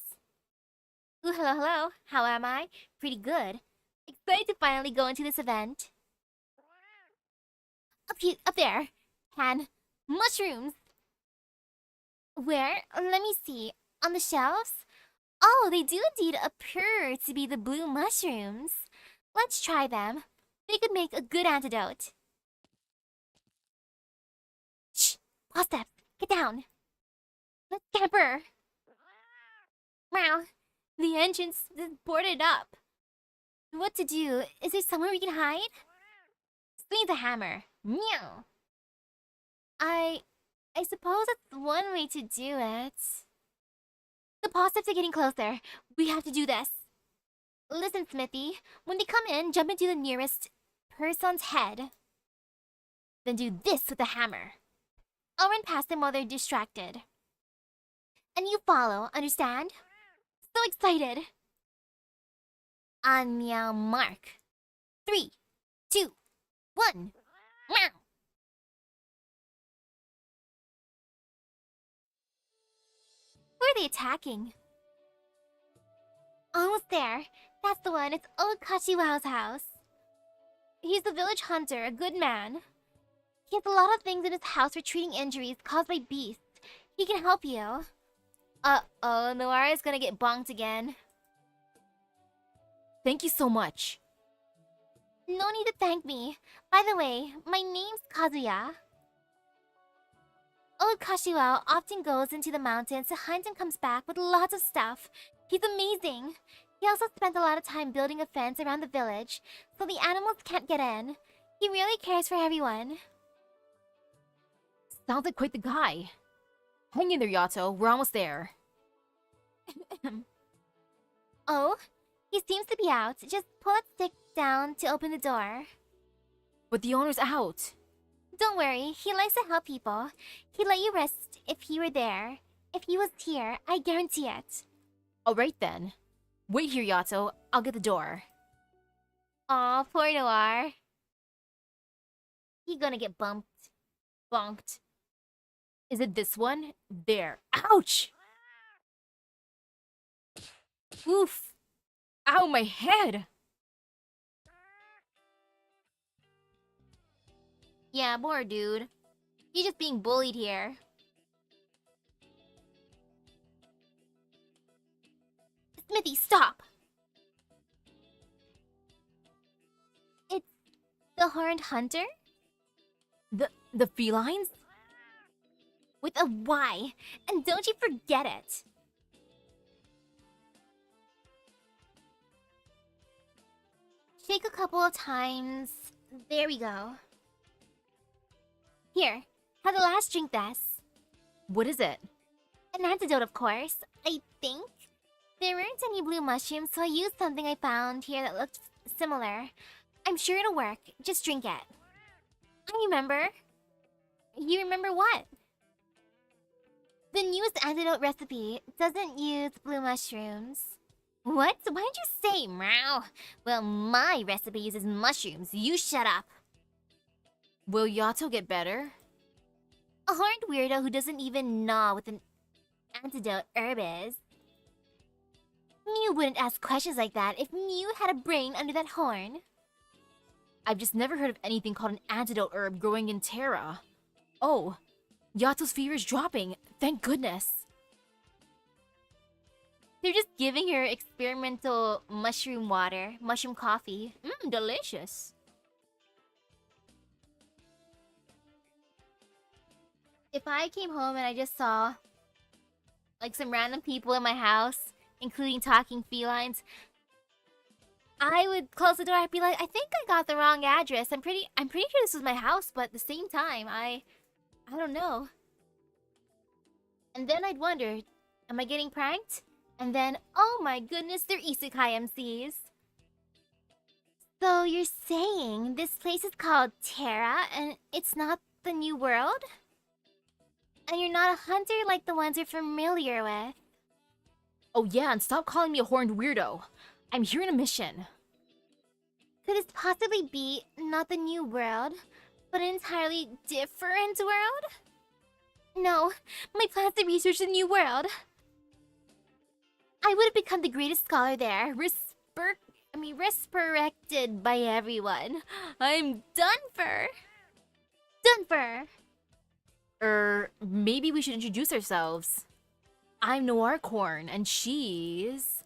Ooh, hello. How am I? Pretty good. Excited to finally go into this event. Up there. Mushrooms. Where? Let me see. On the shelves? Oh, they do indeed appear to be the blue mushrooms. Let's try them. They could make a good antidote. Shh! Pause steps. Get down. Let's scamper. Wow. The entrance is boarded up. What to do? Is there somewhere we can hide? Swing the hammer. Meow. I suppose that's one way to do it. The pause steps are getting closer. We have to do this. Listen, Smithy. When they come in, jump into the nearest person's head. Then do this with the hammer. I'll run past them while they're distracted. And you follow, understand? So excited! On meow mark. 3, 2, 1. Meow. Who are they attacking? Almost there. That's the one. It's old Kashiwao's house. He's the village hunter, a good man. He has a lot of things in his house for treating injuries caused by beasts. He can help you. Uh-oh, Noir is gonna get bonked again. Thank you so much. No need to thank me. By the way, my name's Kazuya. Old Kashiwao often goes into the mountains to hunt and comes back with lots of stuff. He's amazing. He also spent a lot of time building a fence around the village, so the animals can't get in. He really cares for everyone. Sounds like quite the guy. Hang in there, Yato. We're almost there. Oh, he seems to be out. Just pull that stick down to open the door. But the owner's out. Don't worry, he likes to help people. He'd let you rest if he were there. If he was here, I guarantee it. Alright then. Wait here, Yato. I'll get the door. Aw, poor Noir. He gonna get bumped. Bonked. Is it this one? There. Ouch! Oof! Ow, my head! Yeah, poor dude. He's just being bullied here. Smithy, stop! It's the Horned Hunter? The felines? With a Y. And don't you forget it. Shake a couple of times. There we go. Here, have the last drink this. What is it? An antidote, of course. I think. There weren't any blue mushrooms, so I used something I found here that looked similar. I'm sure it'll work. Just drink it. I remember. You remember what? The newest antidote recipe doesn't use blue mushrooms. What? Why did you say, meow? Well, my recipe uses mushrooms. You shut up. Will Yato get better? A horned weirdo who doesn't even know what an antidote herb is. Mew wouldn't ask questions like that if Mew had a brain under that horn. I've just never heard of anything called an antidote herb growing in Terra. Oh, Yato's fever is dropping. Thank goodness. They're just giving her experimental mushroom water, mushroom coffee. Delicious. If I came home and I just saw like some random people in my house, including talking felines, I would close the door. I'd be like, I think I got the wrong address. I'm pretty sure this was my house, but at the same time, I don't know. And then I'd wonder, am I getting pranked? And then, oh my goodness, they're isekai MCs. So you're saying this place is called Terra and it's not the new world? And you're not a hunter like the ones you're familiar with? Oh yeah, and stop calling me a horned weirdo. I'm here on a mission. Could this possibly be not the new world, but an entirely different world? No, my plans to research the new world. I would have become the greatest scholar there, respected by everyone. I'm done for. Done for. Maybe we should introduce ourselves. I'm Noircorn, and she's...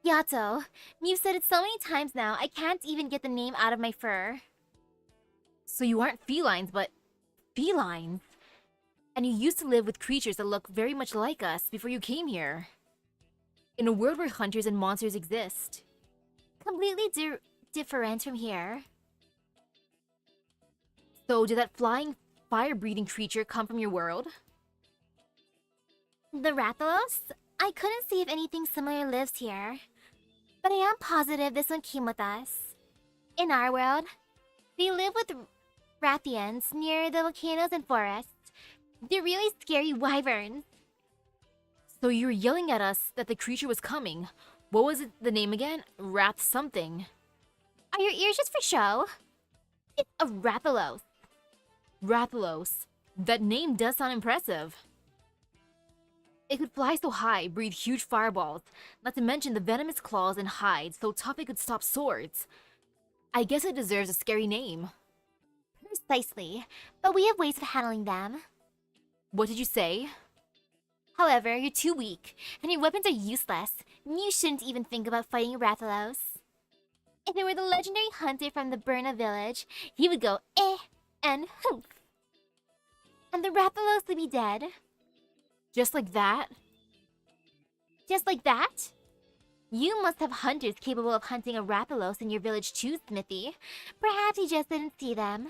Yato, you've said it so many times now, I can't even get the name out of my fur. So you aren't felines, but felines. And you used to live with creatures that look very much like us before you came here. In a world where hunters and monsters exist. Completely different from here. So did that flying, fire-breathing creature come from your world? The Rathalos? I couldn't see if anything similar lives here. But I am positive this one came with us. In our world, they live with Rathians near the volcanoes and forests. They're really scary wyverns. So you were yelling at us that the creature was coming. What was it, the name again? Wrath something. Are your ears just for show? It's a Rathalos. Rathalos. That name does sound impressive. It could fly so high, breathe huge fireballs, not to mention the venomous claws and hides so tough it could stop swords. I guess it deserves a scary name. Precisely. But we have ways of handling them. What did you say? However, you're too weak, and your weapons are useless. You shouldn't even think about fighting Rathalos. If it were the legendary hunter from the Burna village, he would go and hoof. And the Rathalos would be dead. Just like that? Just like that? You must have hunters capable of hunting a Rathalos in your village too, Smithy. Perhaps you just didn't see them.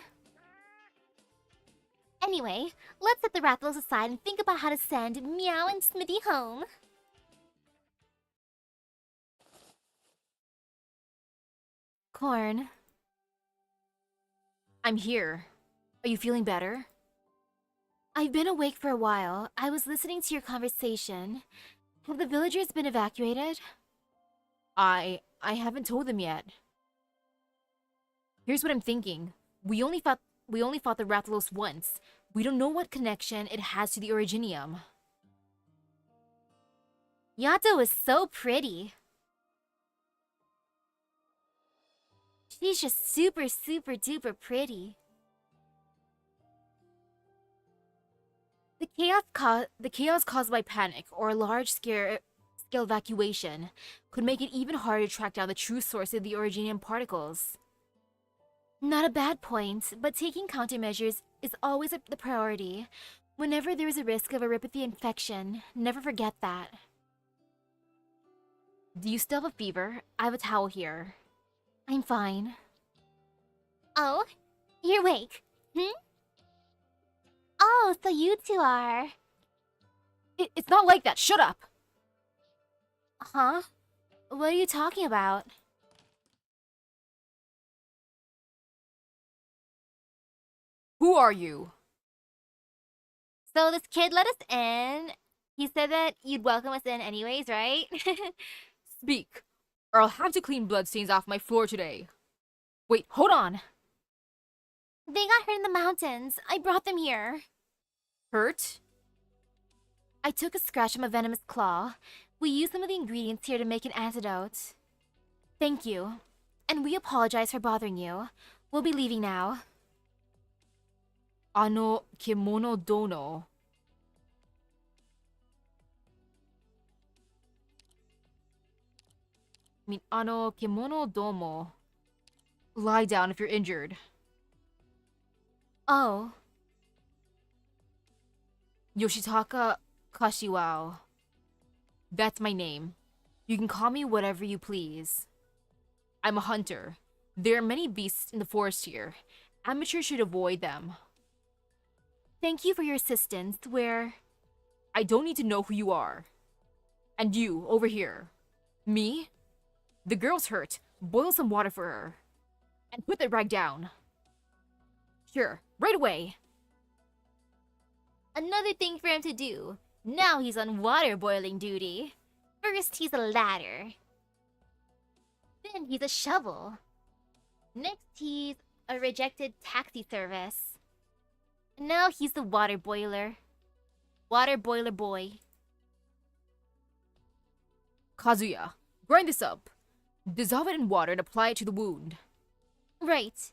Anyway, let's set the Rathalos aside and think about how to send Meow and Smithy home. Corn. I'm here. Are you feeling better? I've been awake for a while. I was listening to your conversation. Have the villagers been evacuated? I haven't told them yet. Here's what I'm thinking. We only fought the Rathalos once. We don't know what connection it has to the Originium. Yato is so pretty. She's just super duper pretty. The chaos caused by panic or a large-scale evacuation could make it even harder to track down the true source of the Originium particles. Not a bad point, but taking countermeasures is always the priority. Whenever there is a risk of a Ripathy infection, never forget that. Do you still have a fever? I have a towel here. I'm fine. Oh, you're awake. Oh, so you two are... It's not like that. Shut up! Huh? What are you talking about? Who are you? So this kid let us in. He said that you'd welcome us in anyways, right? Speak, or I'll have to clean bloodstains off my floor today. Wait, hold on. They got hurt in the mountains. I brought them here. Hurt? I took a scratch from a venomous claw. We used some of the ingredients here to make an antidote. Thank you. And we apologize for bothering you. We'll be leaving now. Ano kimono dono. Ano kimono domo. Lie down if you're injured. Oh. Yoshitaka Kashiwao. That's my name. You can call me whatever you please. I'm a hunter. There are many beasts in the forest here. Amateurs should avoid them. Thank you for your assistance. I don't need to know who you are. And you, over here. Me? The girl's hurt. Boil some water for her. And put that rag down. Sure, right away. Another thing for him to do. Now he's on water boiling duty. First he's a ladder. Then he's a shovel. Next he's a rejected taxi service. And now he's the water boiler. Water boiler boy. Kazuya, grind this up. Dissolve it in water and apply it to the wound. Right.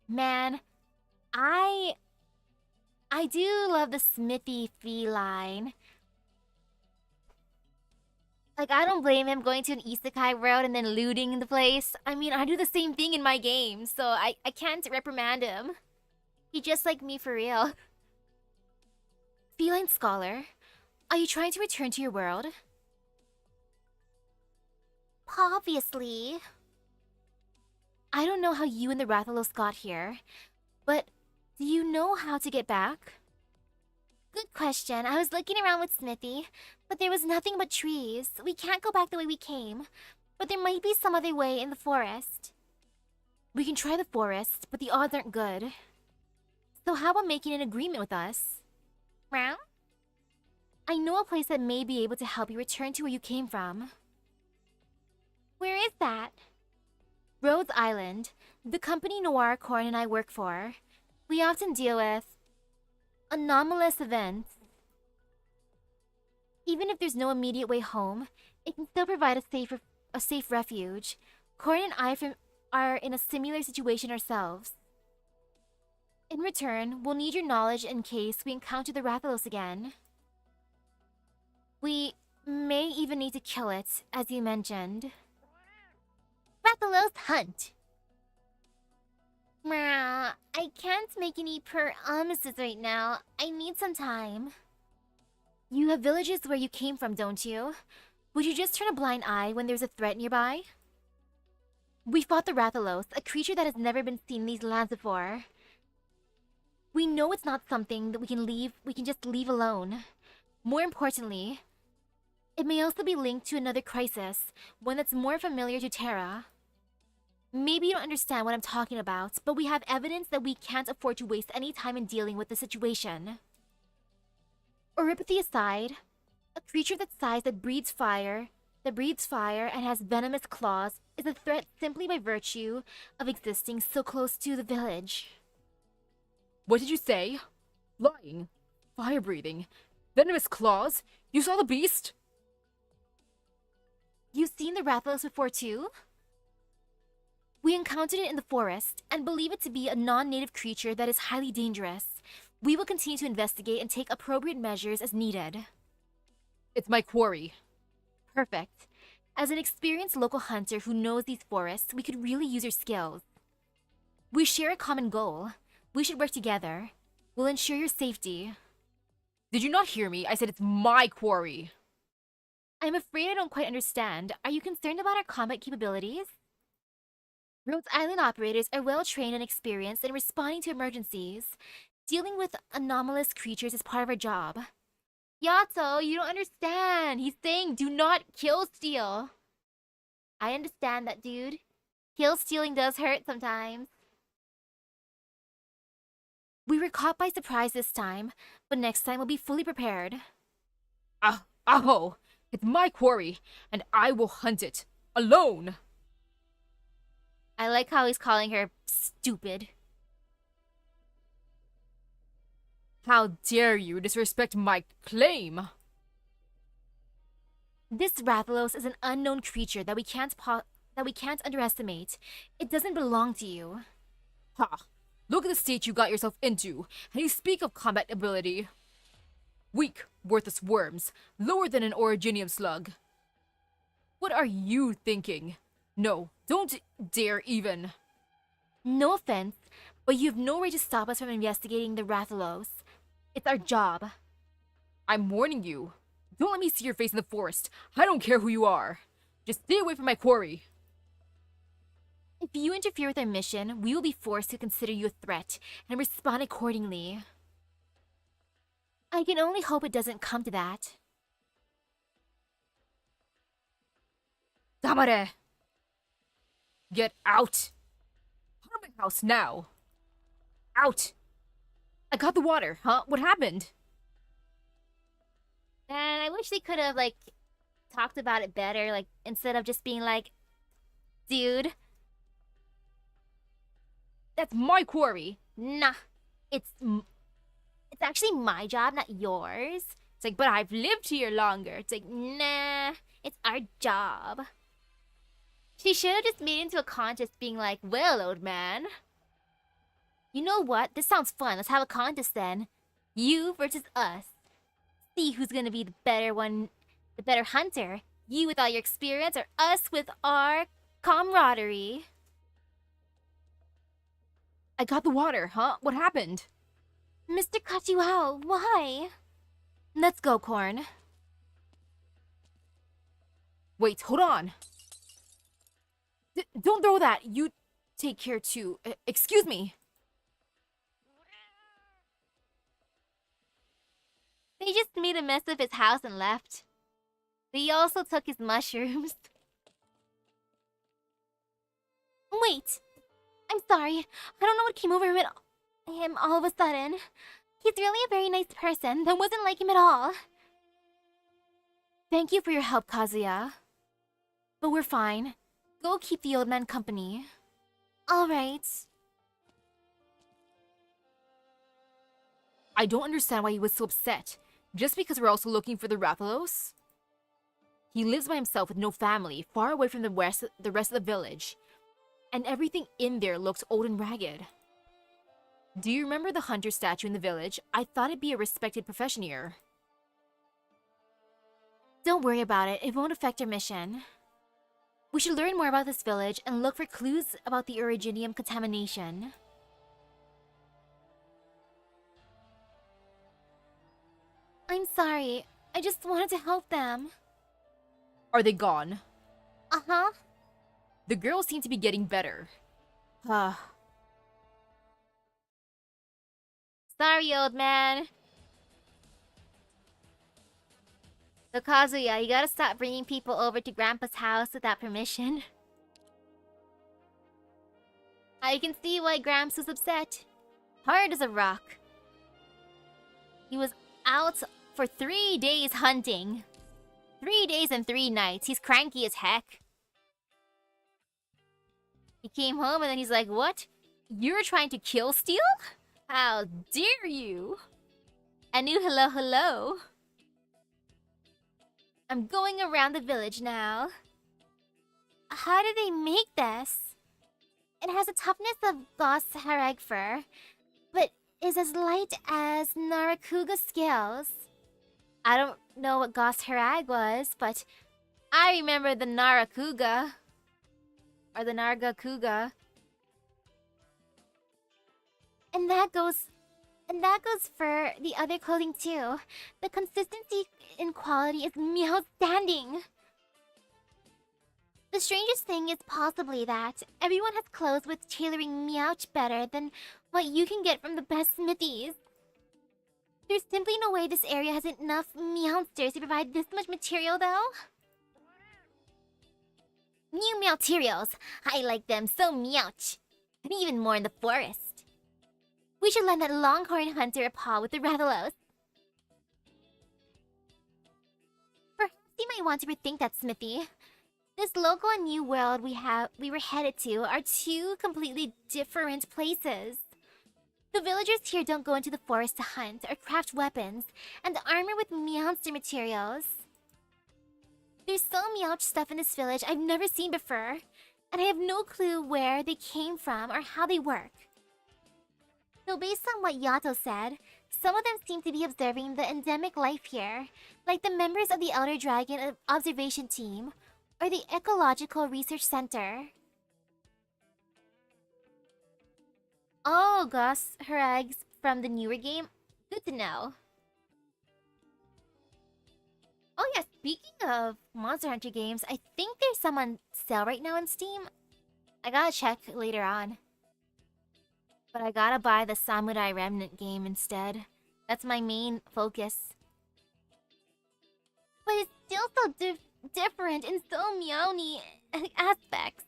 Man, I do love the Smithy feline. Like, I don't blame him going to an isekai world and then looting the place. I mean, I do the same thing in my game, so I can't reprimand him. He just like me for real. Feline scholar, are you trying to return to your world? Obviously. I don't know how you and the Rathalos got here, but do you know how to get back? Good question. I was looking around with Smithy, but there was nothing but trees. We can't go back the way we came, but there might be some other way in the forest. We can try the forest, but the odds aren't good. So how about making an agreement with us? Meow? I know a place that may be able to help you return to where you came from. Where is that? Rhodes Island, the company Noir Corn and I work for. We often deal with anomalous events. Even if there's no immediate way home, it can still provide a safe refuge. Corn and I are in a similar situation ourselves. In return, we'll need your knowledge in case we encounter the Rathalos again. We may even need to kill it, as you mentioned. Rathalos hunt! Meow, I can't make any promises right now. I need some time. You have villages where you came from, don't you? Would you just turn a blind eye when there's a threat nearby? We fought the Rathalos, a creature that has never been seen in these lands before. We know it's not something that we can just leave alone. More importantly, it may also be linked to another crisis, one that's more familiar to Terra. Maybe you don't understand what I'm talking about, but we have evidence that we can't afford to waste any time in dealing with the situation. Oripathy aside, a creature that size that breathes fire and has venomous claws is a threat simply by virtue of existing so close to the village. What did you say? Flying, fire breathing, venomous claws? You saw the beast? You've seen the Rathalos before too? We encountered it in the forest and believe it to be a non-native creature that is highly dangerous. We will continue to investigate and take appropriate measures as needed. It's my quarry. Perfect. As an experienced local hunter who knows these forests, we could really use your skills. We share a common goal. We should work together. We'll ensure your safety. Did you not hear me? I said it's my quarry. I'm afraid I don't quite understand. Are you concerned about our combat capabilities? Rhodes Island operators are well trained and experienced in responding to emergencies. Dealing with anomalous creatures is part of our job. Yato, you don't understand. He's saying do not kill steal. I understand that, dude. Kill stealing does hurt sometimes. We were caught by surprise this time, but next time we'll be fully prepared. Aho! It's my quarry, and I will hunt it. Alone! I like how he's calling her stupid. How dare you disrespect my claim? This Rathalos is an unknown creature that we can't underestimate. It doesn't belong to you. Ha! Look at the state you got yourself into, and you speak of combat ability. Weak, worthless worms, lower than an originium slug. What are you thinking? No, don't dare even. No offense, but you have no right to stop us from investigating the Rathalos. It's our job. I'm warning you. Don't let me see your face in the forest. I don't care who you are. Just stay away from my quarry. If you interfere with our mission, we will be forced to consider you a threat and respond accordingly. I can only hope it doesn't come to that. Damare! Get out! Out of my house now! Out! I got the water, huh? What happened? And I wish they could have, talked about it better, instead of just being like, dude. That's my quarry! Nah, it's actually my job, not yours. It's like, but I've lived here longer. It's like, nah, it's our job. She should have just made it into a contest being like, well, old man. You know what? This sounds fun. Let's have a contest then. You versus us. See who's gonna be the better one, the better hunter. You with all your experience or us with our camaraderie. I got the water, huh? What happened? Mr. Kachiwao, why? Let's go, Corn. Wait, hold on. Don't throw that. You take care too. Excuse me. They just made a mess of his house and left. They also took his mushrooms. Wait! I'm sorry. I don't know what came over him all of a sudden. He's really a very nice person. That wasn't like him at all. Thank you for your help, Kazuya. But we're fine. Go keep the old man company. Alright. I don't understand why he was so upset. Just because we're also looking for the Rathalos? He lives by himself with no family, far away from the rest of the village. And everything in there looks old and ragged. Do you remember the hunter statue in the village? I thought it'd be a respected profession here. Don't worry about it. It won't affect our mission. We should learn more about this village and look for clues about the originium contamination. I'm sorry. I just wanted to help them. Are they gone? Uh-huh. The girls seem to be getting better. Ah. Sorry, old man. So Kazuya, you gotta stop bringing people over to Grandpa's house without permission. I can see why Gramps was upset. Hard as a rock. He was out for 3 days hunting. 3 days and 3 nights. He's cranky as heck. He came home and then he's like, what? You're trying to kill Steel? How dare you? Anu, hello, hello. I'm going around the village now. How do they make this? It has a toughness of Goss Harag fur, but is as light as Narakuga scales. I don't know what Goss Harag was, but I remember the Narakuga. Or the Nargakuga. And that goes for the other clothing too. The consistency and quality is meow-standing. The strangest thing is possibly that everyone has clothes with tailoring meowch better than what you can get from the best smithies. There's simply no way this area has enough meowsters to provide this much material though. New meowterials. I like them so meowch. And even more in the forest. We should lend that longhorn hunter a paw with the Rathalos. Perhaps you might want to rethink that smithy. This local and new world we were headed to are two completely different places. The villagers here don't go into the forest to hunt or craft weapons and armor with meowster materials. There's so meowch stuff in this village I've never seen before, and I have no clue where they came from or how they work. Though based on what Yato said, some of them seem to be observing the endemic life here, like the members of the Elder Dragon Observation Team, or the Ecological Research Center. Oh, Goss Harags from the newer game? Good to know. Oh yeah, speaking of Monster Hunter games, I think there's some on sale right now on Steam. I gotta check later on. But I gotta buy the Samurai Remnant game instead. That's my main focus. But it's still so different in so meowny aspects.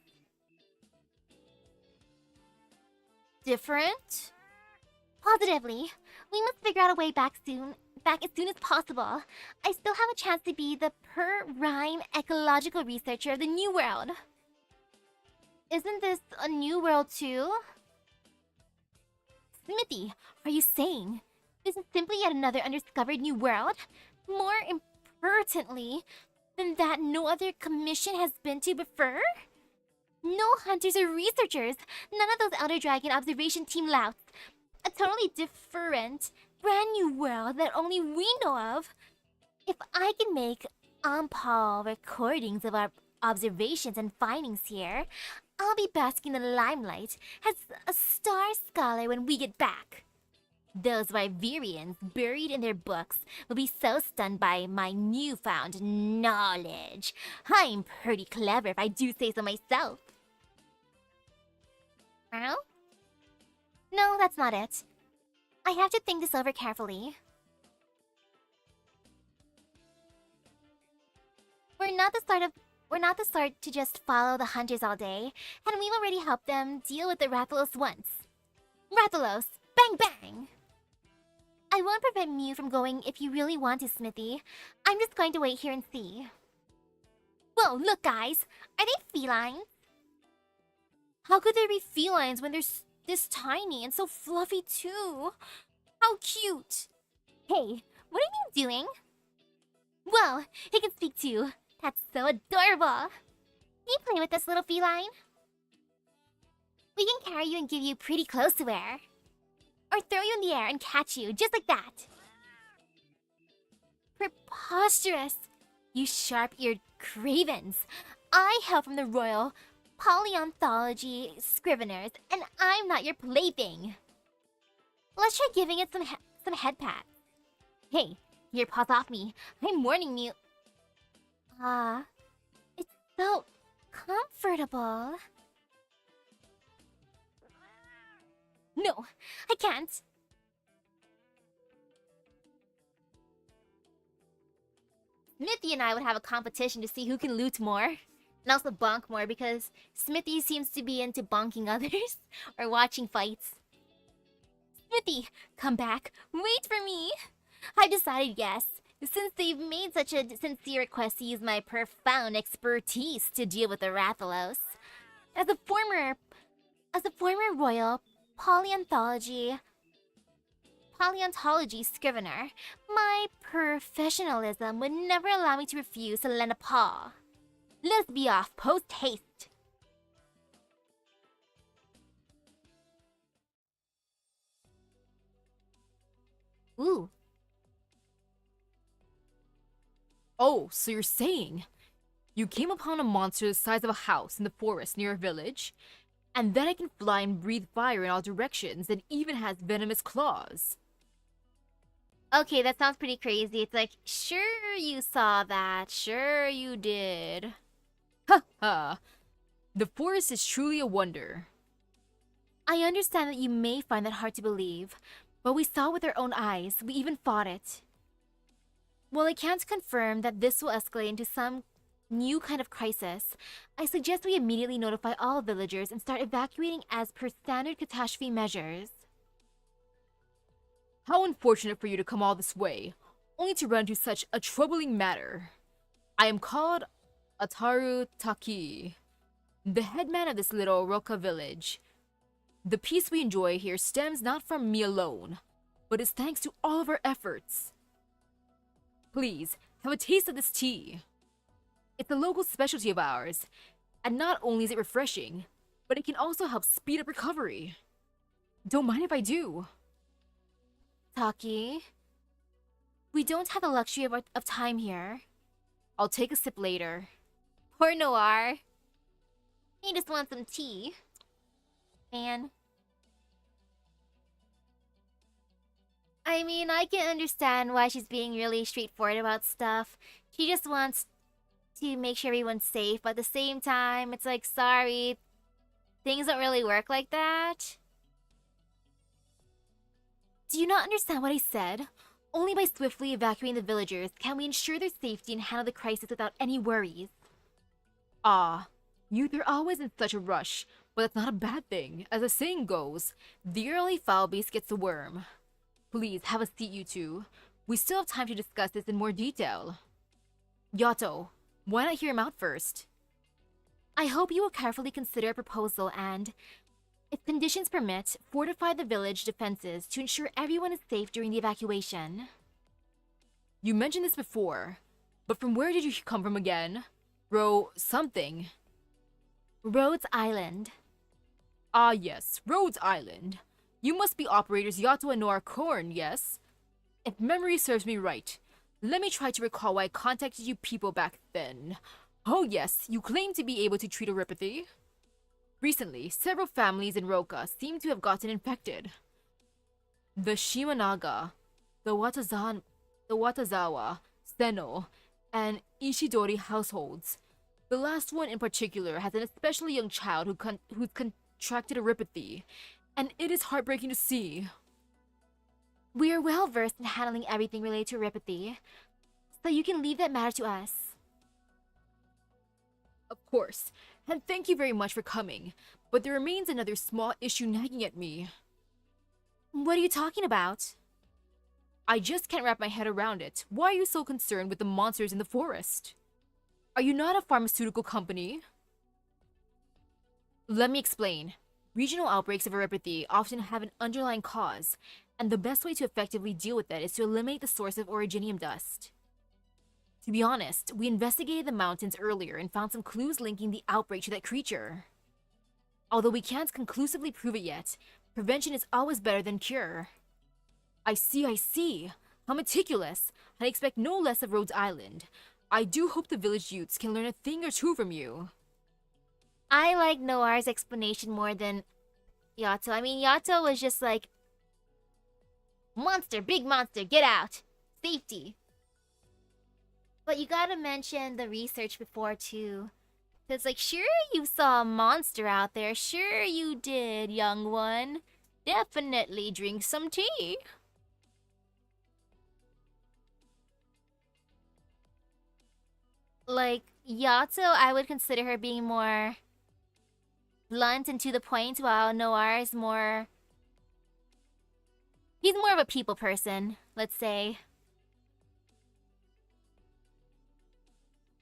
Different? Positively. We must figure out a way back as soon as possible. I still have a chance to be the per-rhyme ecological researcher of the New World. Isn't this a new world too? Smithy, are you saying this is simply yet another undiscovered new world? More importantly than that no other commission has been to before? No hunters or researchers, none of those Elder Dragon Observation Team louts. A totally different, brand new world that only we know of. If I can make on-call recordings of our observations and findings here, I'll be basking in the limelight as a star scholar when we get back. Those Vivarians, buried in their books, will be so stunned by my newfound knowledge. I'm pretty clever if I do say so myself. Huh? No, that's not it. I have to think this over carefully. We're not the sort to just follow the hunters all day, and we've already helped them deal with the Rathalos once. Rathalos, bang bang! I won't prevent you from going if you really want to, Smithy. I'm just going to wait here and see. Whoa, look guys! Are they felines? How could there be felines when they're this tiny and so fluffy too? How cute! Hey, what are you doing? Whoa, he can speak too. That's so adorable. Can you play with this little feline? We can carry you and give you pretty clothes to wear. Or throw you in the air and catch you, just like that. Preposterous! You sharp-eared cravens. I hail from the royal paleontology scriveners, and I'm not your plaything. Let's try giving it some head pats. Hey, your paws off me. I'm warning you. It's so comfortable. No, I can't. Smithy and I would have a competition to see who can loot more. And also bonk more because Smithy seems to be into bonking others or watching fights. Smithy, come back. Wait for me. I decided yes, since they've made such a sincere request to use my profound expertise to deal with the Rathalos. As a former royal paleontology scrivener, my professionalism would never allow me to refuse to lend a paw. Let's be off post haste. Ooh. Oh, so you're saying you came upon a monster the size of a house in the forest near a village, and then it can fly and breathe fire in all directions and even has venomous claws. Okay, that sounds pretty crazy. It's like, sure you saw that, sure you did. Ha ha! The forest is truly a wonder. I understand that you may find that hard to believe, but we saw it with our own eyes. We even fought it. While I can't confirm that this will escalate into some new kind of crisis, I suggest we immediately notify all villagers and start evacuating as per standard catastrophe measures. How unfortunate for you to come all this way, only to run into such a troubling matter. I am called Ataru Taki, the headman of this little Roka village. The peace we enjoy here stems not from me alone, but is thanks to all of our efforts. Please, have a taste of this tea. It's a local specialty of ours, and not only is it refreshing, but it can also help speed up recovery. Don't mind if I do. Taki, we don't have the luxury of time here. I'll take a sip later. Poor Noir. He just wants some tea. Man. I mean, I can understand why she's being really straightforward about stuff. She just wants to make sure everyone's safe, but at the same time, it's like, sorry, things don't really work like that. Do you not understand what I said? Only by swiftly evacuating the villagers can we ensure their safety and handle the crisis without any worries. Ah, youth are always in such a rush, but that's not a bad thing. As the saying goes, the early foul beast gets the worm. Please, have a seat, you two. We still have time to discuss this in more detail. Yato, why not hear him out first? I hope you will carefully consider a proposal and, if conditions permit, fortify the village defenses to ensure everyone is safe during the evacuation. You mentioned this before, but from where did you come from again? Something. Rhodes Island. Ah yes, Rhodes Island. You must be operators Yato and Noir Korn, yes? If memory serves me right, let me try to recall why I contacted you people back then. Oh yes, you claim to be able to treat oropathy. Recently, several families in Roka seem to have gotten infected. The Shimanaga, the Watazawa, Seno, and Ishidori households. The last one in particular has an especially young child who's contracted oropathy, and it is heartbreaking to see. We are well versed in handling everything related to oropathy, so you can leave that matter to us. Of course, and thank you very much for coming, but there remains another small issue nagging at me. What are you talking about? I just can't wrap my head around it. Why are you so concerned with the monsters in the forest? Are you not a pharmaceutical company? Let me explain. Regional outbreaks of erypathy often have an underlying cause, and the best way to effectively deal with it is to eliminate the source of originium dust. To be honest, we investigated the mountains earlier and found some clues linking the outbreak to that creature. Although we can't conclusively prove it yet, prevention is always better than cure. I see. How meticulous. I expect no less of Rhodes Island. I do hope the village youths can learn a thing or two from you. I like Noir's explanation more than Yato. I mean, Yato was just like, monster, big monster, get out. Safety. But you gotta mention the research before too. It's like, sure you saw a monster out there. Sure you did, young one. Definitely drink some tea. Like, Yato, I would consider her being more blunt and to the point, while Noir is more... He's more of a people person, let's say.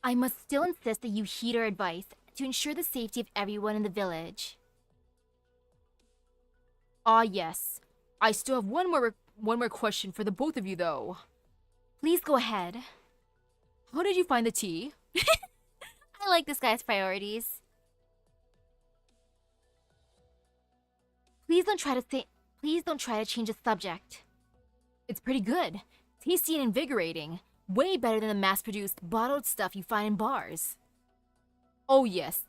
I must still insist that you heed our advice to ensure the safety of everyone in the village. Ah, yes. I still have one more question for the both of you, though. Please go ahead. How did you find the tea? I like this guy's priorities. Please don't try to change the subject. It's pretty good. Tasty and invigorating. Way better than the mass-produced, bottled stuff you find in bars. Oh yes,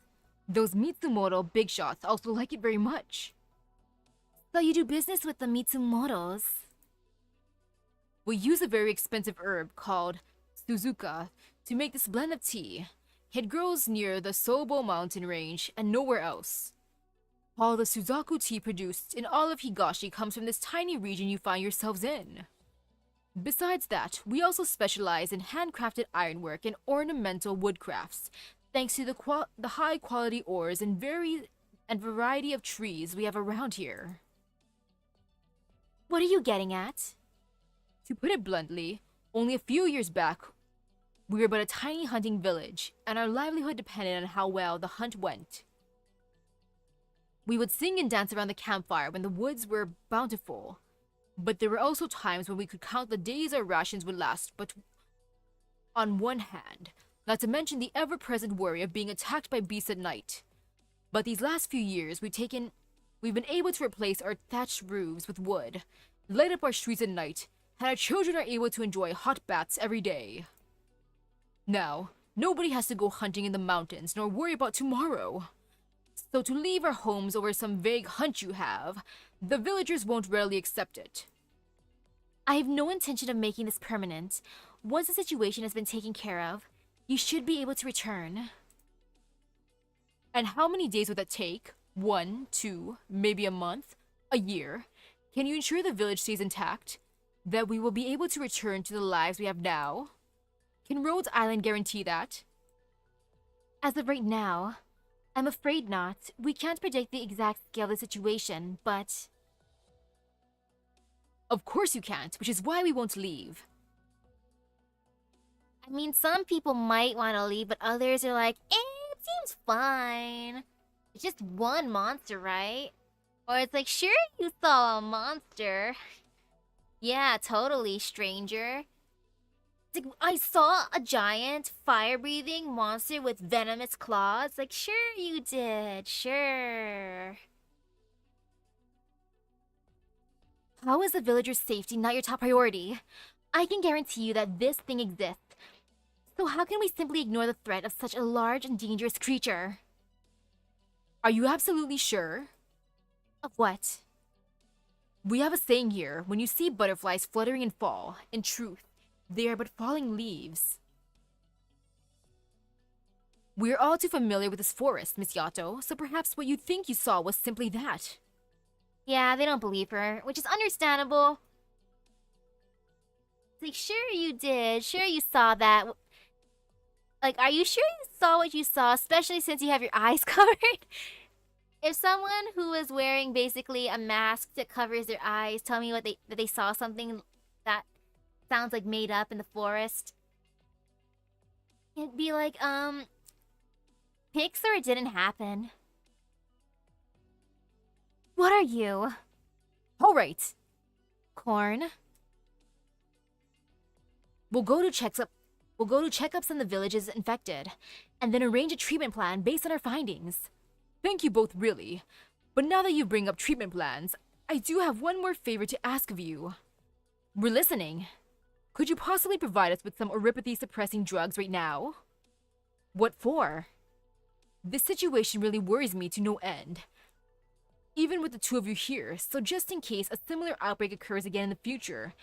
those Mitsumoto big shots also like it very much. So you do business with the Mitsumotos? We use a very expensive herb called Suzuka to make this blend of tea. It grows near the Sobo mountain range and nowhere else. All the Suzaku tea produced in all of Higashi comes from this tiny region you find yourselves in. Besides that, we also specialize in handcrafted ironwork and ornamental woodcrafts, thanks to the high-quality ores and variety of trees we have around here. What are you getting at? To put it bluntly, only a few years back, we were but a tiny hunting village, and our livelihood depended on how well the hunt went. We would sing and dance around the campfire when the woods were bountiful, but there were also times when we could count the days our rations would last, but on one hand, not to mention the ever-present worry of being attacked by beasts at night. But these last few years, we've been able to replace our thatched roofs with wood, light up our streets at night, and our children are able to enjoy hot baths every day. Now, nobody has to go hunting in the mountains nor worry about tomorrow. So to leave our homes over some vague hunch you have, the villagers won't readily accept it. I have no intention of making this permanent. Once the situation has been taken care of, you should be able to return. And how many days would that take? 1, 2, maybe a month? A year? Can you ensure the village stays intact? That we will be able to return to the lives we have now? Can Rhodes Island guarantee that? As of right now, I'm afraid not. We can't predict the exact scale of the situation, but... Of course you can't, which is why we won't leave. I mean, some people might want to leave, but others are like, it seems fine. It's just one monster, right? Or it's like, sure you saw a monster. Yeah, totally, stranger. It's like, I saw a giant, fire-breathing monster with venomous claws. Like, sure you did, sure. How is the villager's safety not your top priority? I can guarantee you that this thing exists. So how can we simply ignore the threat of such a large and dangerous creature? Are you absolutely sure? Of what? We have a saying here, when you see butterflies fluttering in fall, in truth, they are but falling leaves. We are all too familiar with this forest, Miss Yato, so perhaps what you think you saw was simply that. Yeah, they don't believe her, which is understandable. It's like, sure you did, sure you saw that. Like, are you sure you saw what you saw, especially since you have your eyes covered? If someone who is wearing basically a mask that covers their eyes tell me that they saw something that sounds like made up in the forest. It'd be like, pics or it didn't happen. What are you? All right. Corn? We'll go to checkups in the villages infected, and then arrange a treatment plan based on our findings. Thank you both, really. But now that you bring up treatment plans, I do have one more favor to ask of you. We're listening. Could you possibly provide us with some oropathy-suppressing drugs right now? What for? This situation really worries me to no end. Even with the two of you here, so just in case a similar outbreak occurs again in the future,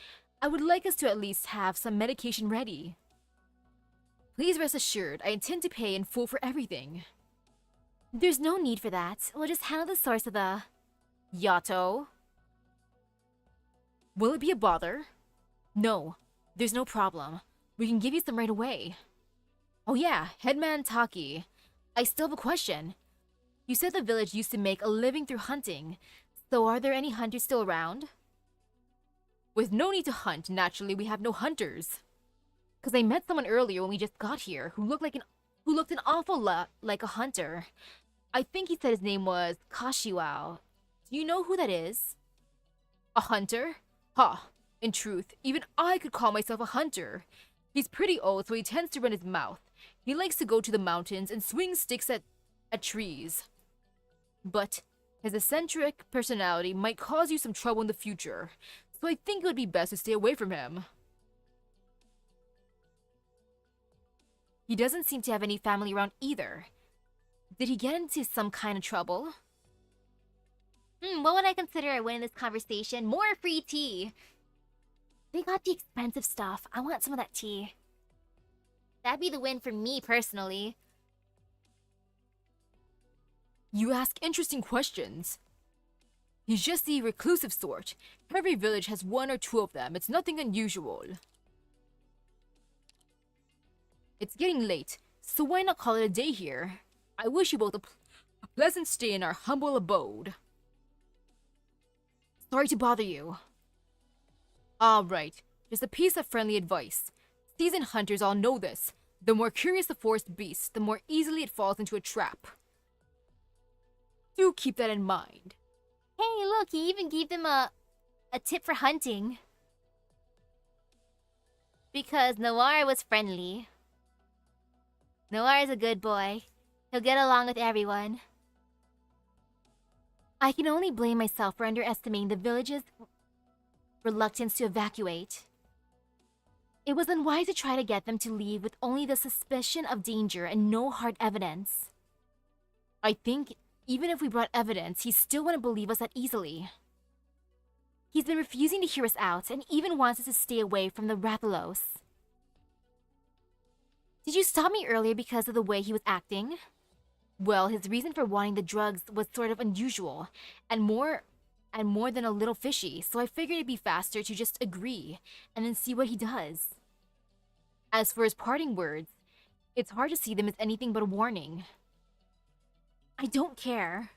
I would like us to at least have some medication ready. Please rest assured, I intend to pay in full for everything. There's no need for that. We'll just handle the source of the... Yato? Will it be a bother? No, there's no problem. We can give you some right away. Oh yeah, Headman Taki. I still have a question. You said the village used to make a living through hunting, so are there any hunters still around? With no need to hunt, naturally we have no hunters. Cause I met someone earlier when we just got here who looked an awful lot like a hunter. I think he said his name was Kashiwao. Do you know who that is? A hunter? Ha! In truth, even I could call myself a hunter. He's pretty old, so he tends to run his mouth. He likes to go to the mountains and swing sticks at trees. But his eccentric personality might cause you some trouble in the future, so I think it would be best to stay away from him. He doesn't seem to have any family around either. Did he get into some kind of trouble? What would I consider a win in this conversation? More free tea! They got the expensive stuff. I want some of that tea. That'd be the win for me, personally. You ask interesting questions. He's just the reclusive sort. Every village has one or two of them. It's nothing unusual. It's getting late, so why not call it a day here? I wish you both a pleasant stay in our humble abode. Sorry to bother you. Alright, just a piece of friendly advice. Seasoned hunters all know this. The more curious the forest beast, the more easily it falls into a trap. Do keep that in mind. Hey, look, he even gave them a tip for hunting. Because Noir was friendly. Noir is a good boy. He'll get along with everyone. I can only blame myself for underestimating the village's reluctance to evacuate. It was unwise to try to get them to leave with only the suspicion of danger and no hard evidence. I think even if we brought evidence, he still wouldn't believe us that easily. He's been refusing to hear us out and even wants us to stay away from the Rathalos. Did you stop me earlier because of the way he was acting? Well, his reason for wanting the drugs was sort of unusual, and more than a little fishy, so I figured it'd be faster to just agree, and then see what he does. As for his parting words, it's hard to see them as anything but a warning. I don't care.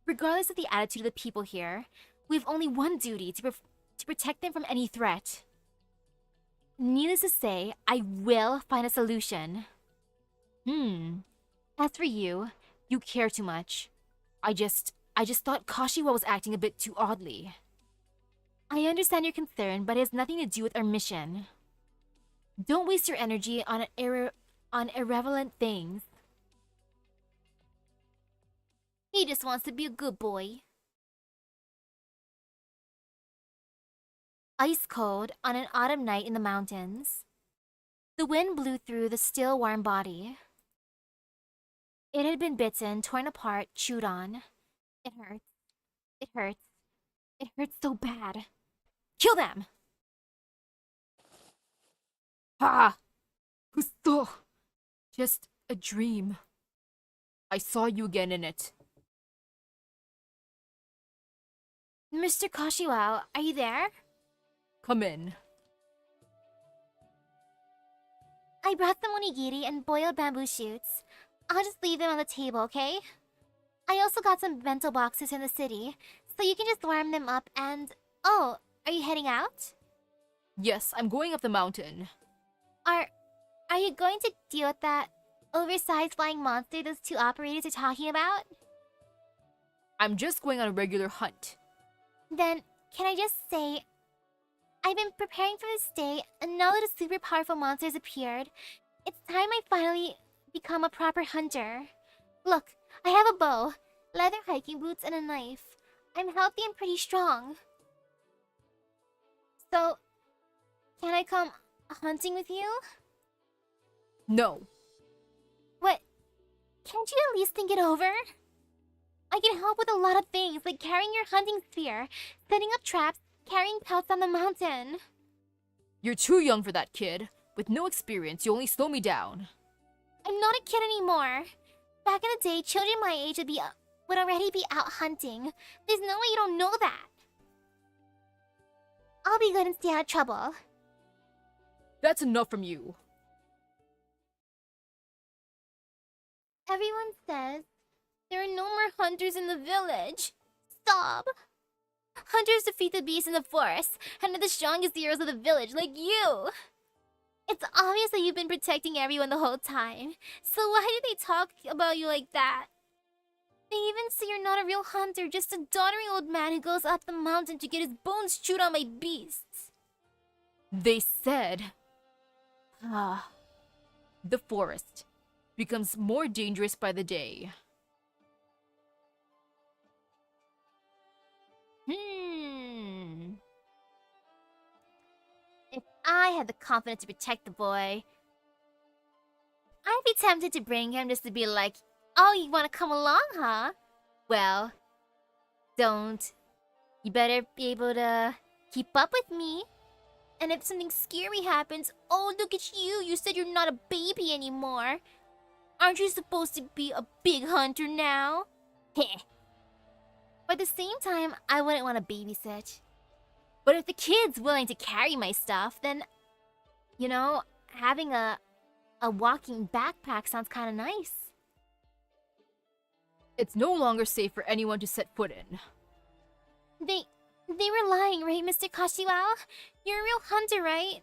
Regardless of the attitude of the people here, we have only one duty, to protect them from any threat. Needless to say, I will find a solution. As for you, you care too much. I just thought Kashiwa was acting a bit too oddly. I understand your concern, but it has nothing to do with our mission. Don't waste your energy on irrelevant things. He just wants to be a good boy. Ice cold on an autumn night in the mountains. The wind blew through the still warm body. It had been bitten, torn apart, chewed on. It hurts. It hurts. It hurts so bad. Kill them! Ha! Gusto! Just a dream. I saw you again in it. Mr. Kashiwao, are you there? Come in. I brought some onigiri and boiled bamboo shoots. I'll just leave them on the table, okay? I also got some bento boxes in the city, so you can just warm them up and... Oh, are you heading out? Yes, I'm going up the mountain. Are you going to deal with that oversized flying monster those two operators are talking about? I'm just going on a regular hunt. Then, can I just say, I've been preparing for this day, and now that a super powerful monster has appeared, it's time I finally become a proper hunter. Look, I have a bow, leather hiking boots, and a knife. I'm healthy and pretty strong. So, can I come hunting with you? No. What? Can't you at least think it over? I can help with a lot of things, like carrying your hunting spear, setting up traps, carrying pelts on the mountain. You're too young for that, kid. With no experience, you only slow me down. I'm not a kid anymore. Back in the day, children my age would already be out hunting. There's no way you don't know that. I'll be good and stay out of trouble. That's enough from you. Everyone says there are no more hunters in the village. Stop. Hunters defeat the beasts in the forest and are the strongest heroes of the village, like you. It's obvious that you've been protecting everyone the whole time. So why do they talk about you like that? They even say you're not a real hunter, just a doddering old man who goes up the mountain to get his bones chewed on by beasts. They said... the forest becomes more dangerous by the day. If I had the confidence to protect the boy, I'd be tempted to bring him just to be like, oh, you want to come along, huh? Well, don't. You better be able to keep up with me. And if something scary happens, oh, look at you. You said you're not a baby anymore. Aren't you supposed to be a big hunter now? Heh. But at the same time, I wouldn't want to babysit. But if the kid's willing to carry my stuff, then, you know, having a walking backpack sounds kind of nice. It's no longer safe for anyone to set foot in. They were lying, right, Mr. Kashiwao? You're a real hunter, right?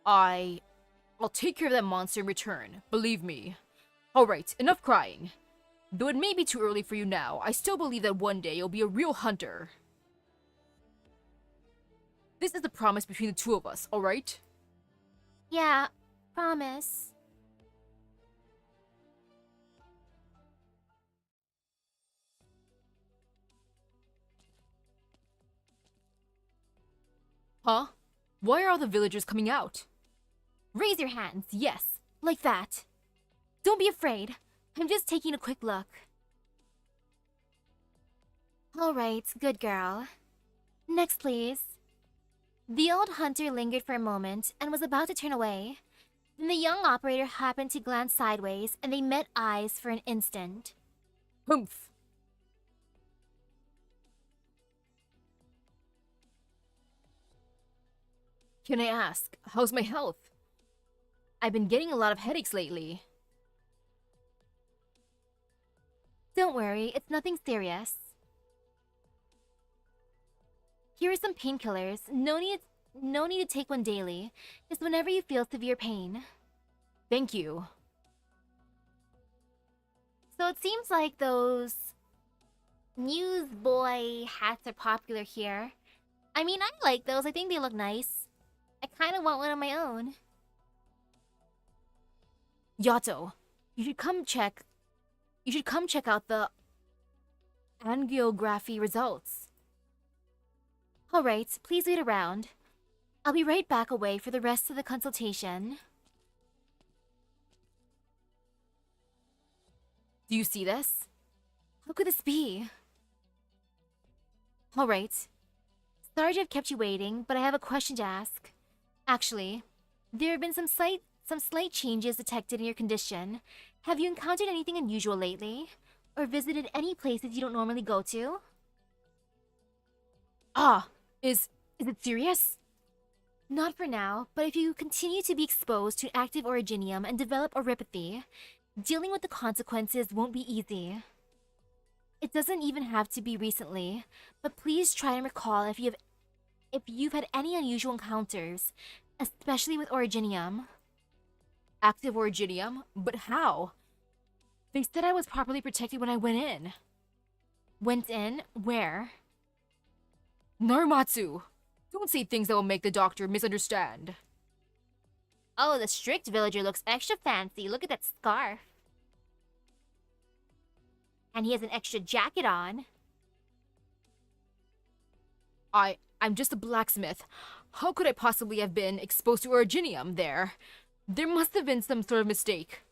I'll take care of that monster in return, believe me. Alright, enough crying. Though it may be too early for you now, I still believe that one day you'll be a real hunter. This is the promise between the two of us, alright? Yeah, promise. Huh? Why are all the villagers coming out? Raise your hands, yes, like that. Don't be afraid. I'm just taking a quick look. Alright, good girl. Next, please. The old hunter lingered for a moment and was about to turn away. Then the young operator happened to glance sideways and they met eyes for an instant. Humph. Can I ask, how's my health? I've been getting a lot of headaches lately. Don't worry, it's nothing serious. Here are some painkillers. No need to take one daily. Just whenever you feel severe pain. Thank you. So it seems like those newsboy hats are popular here. I mean, I like those. I think they look nice. I kind of want one of my own. Yato, you should come check out the angiography results. Alright, please wait around. I'll be right back away for the rest of the consultation. Do you see this? How could this be? Alright. Sorry to have kept you waiting, but I have a question to ask. Actually, there have been some slight changes detected in your condition. Have you encountered anything unusual lately? Or visited any places you don't normally go to? Ah, is it serious? Not for now, but if you continue to be exposed to active originium and develop oropathy, dealing with the consequences won't be easy. It doesn't even have to be recently, but please try and recall if if you've had any unusual encounters, especially with Originium. Active Originium? But how? They said I was properly protected when I went in. Went in? Where? Narumatsu! Don't say things that will make the doctor misunderstand. Oh, the strict villager looks extra fancy. Look at that scarf. And he has an extra jacket on. I'm just a blacksmith. How could I possibly have been exposed to Originium there? There must have been some sort of mistake.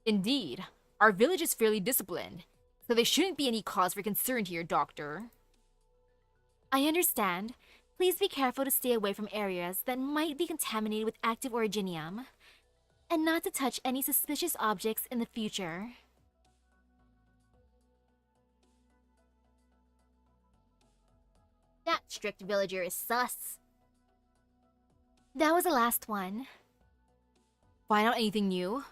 Indeed, our village is fairly disciplined, so there shouldn't be any cause for concern here, Doctor. I understand. Please be careful to stay away from areas that might be contaminated with active Originium, and not to touch any suspicious objects in the future. That strict villager is sus. That was the last one. Find out anything new?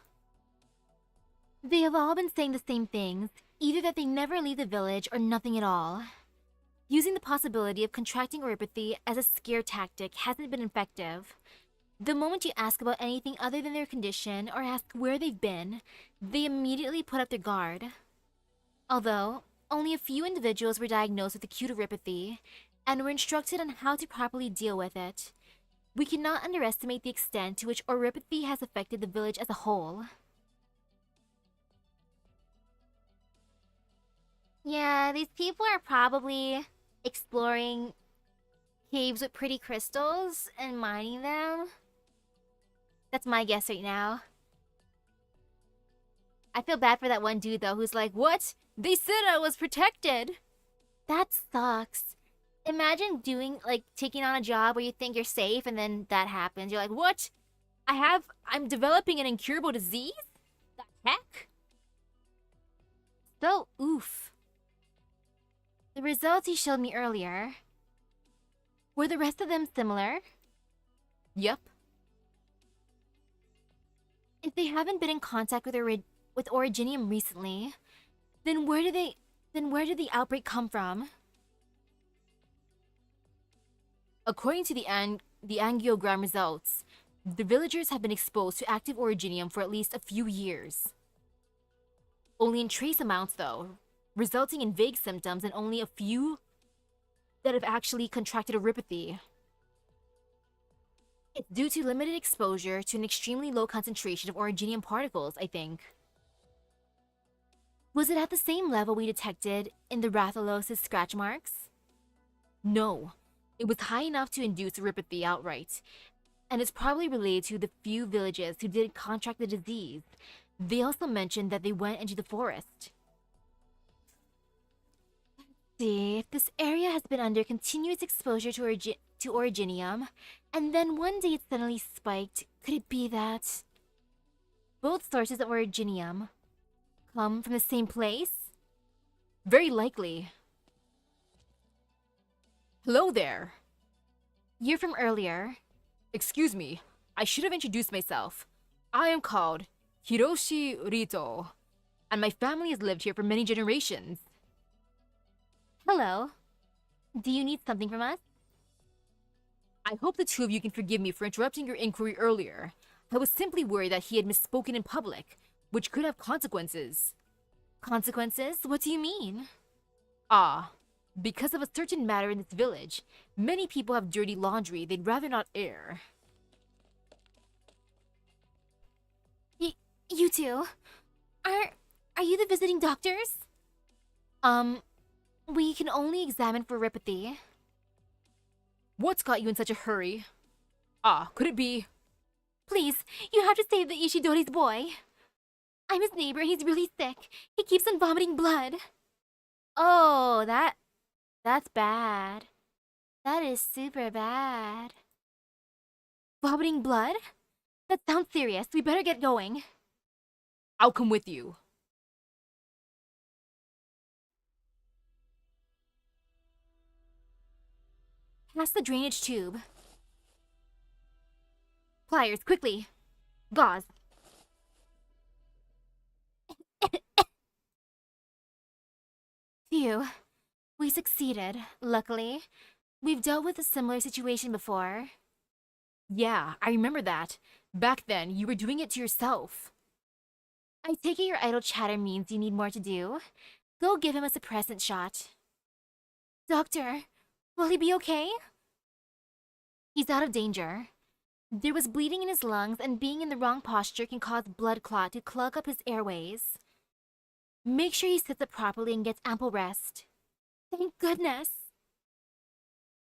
They have all been saying the same things, either that they never leave the village or nothing at all. Using the possibility of contracting oropathy as a scare tactic hasn't been effective. The moment you ask about anything other than their condition or ask where they've been, they immediately put up their guard. Although, only a few individuals were diagnosed with acute oropathy and were instructed on how to properly deal with it, we cannot underestimate the extent to which oropathy has affected the village as a whole. Yeah, these people are probably exploring caves with pretty crystals and mining them. That's my guess right now. I feel bad for that one dude though who's like, "What? They said I was protected." That sucks. Imagine taking on a job where you think you're safe and then that happens. You're like, "What? I'm developing an incurable disease? The heck?" So oof. The results he showed me earlier, were the rest of them similar? Yep. If they haven't been in contact with Originium recently, then where did the outbreak come from? According to the angiogram results, the villagers have been exposed to active Originium for at least a few years. Only in trace amounts though, resulting in vague symptoms and only a few that have actually contracted oropathy. It's due to limited exposure to an extremely low concentration of Originium particles, I think. Was it at the same level we detected in the Rathalos' scratch marks? No, it was high enough to induce oropathy outright, and it's probably related to the few villages who did contract the disease. They also mentioned that they went into the forest. See, if this area has been under continuous exposure to Originium, and then one day it suddenly spiked, could it be that both sources of Originium come from the same place? Very likely. Hello there. You're from earlier. Excuse me, I should have introduced myself. I am called Hiroshi Rito, and my family has lived here for many generations. Hello. Do you need something from us? I hope the two of you can forgive me for interrupting your inquiry earlier. I was simply worried that he had misspoken in public, which could have consequences. Consequences? What do you mean? Because of a certain matter in this village, many people have dirty laundry they'd rather not air. You two? Are you the visiting doctors? We can only examine for oropathy. What's got you in such a hurry? Could it be? Please, you have to save the Ishidori's boy. I'm his neighbor and he's really sick. He keeps on vomiting blood. Oh, that's bad. That is super bad. Vomiting blood? That sounds serious. We better get going. I'll come with you. Pass the drainage tube. Pliers, quickly. Gauze. Phew. We succeeded, luckily. We've dealt with a similar situation before. Yeah, I remember that. Back then, you were doing it to yourself. I take it your idle chatter means you need more to do. Go give him a suppressant shot. Doctor, will he be okay? He's out of danger. There was bleeding in his lungs, and being in the wrong posture can cause blood clot to clog up his airways. Make sure he sits up properly and gets ample rest. Thank goodness!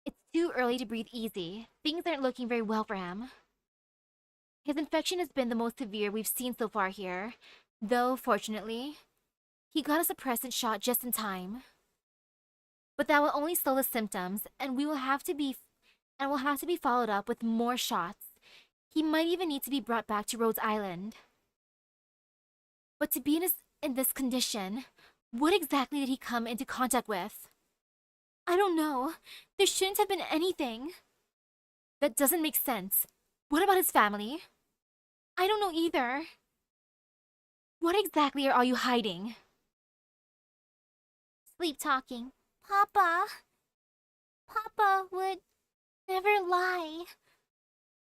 It's too early to breathe easy. Things aren't looking very well for him. His infection has been the most severe we've seen so far here, though, fortunately, he got a suppressant shot just in time. But that will only slow the symptoms, and we'll have to be followed up with more shots. He might even need to be brought back to Rhodes Island. But to be in this condition, what exactly did he come into contact with? I don't know. There shouldn't have been anything. That doesn't make sense. What about his family? I don't know either. What exactly are all you hiding? Sleep talking. Papa. Papa would never lie.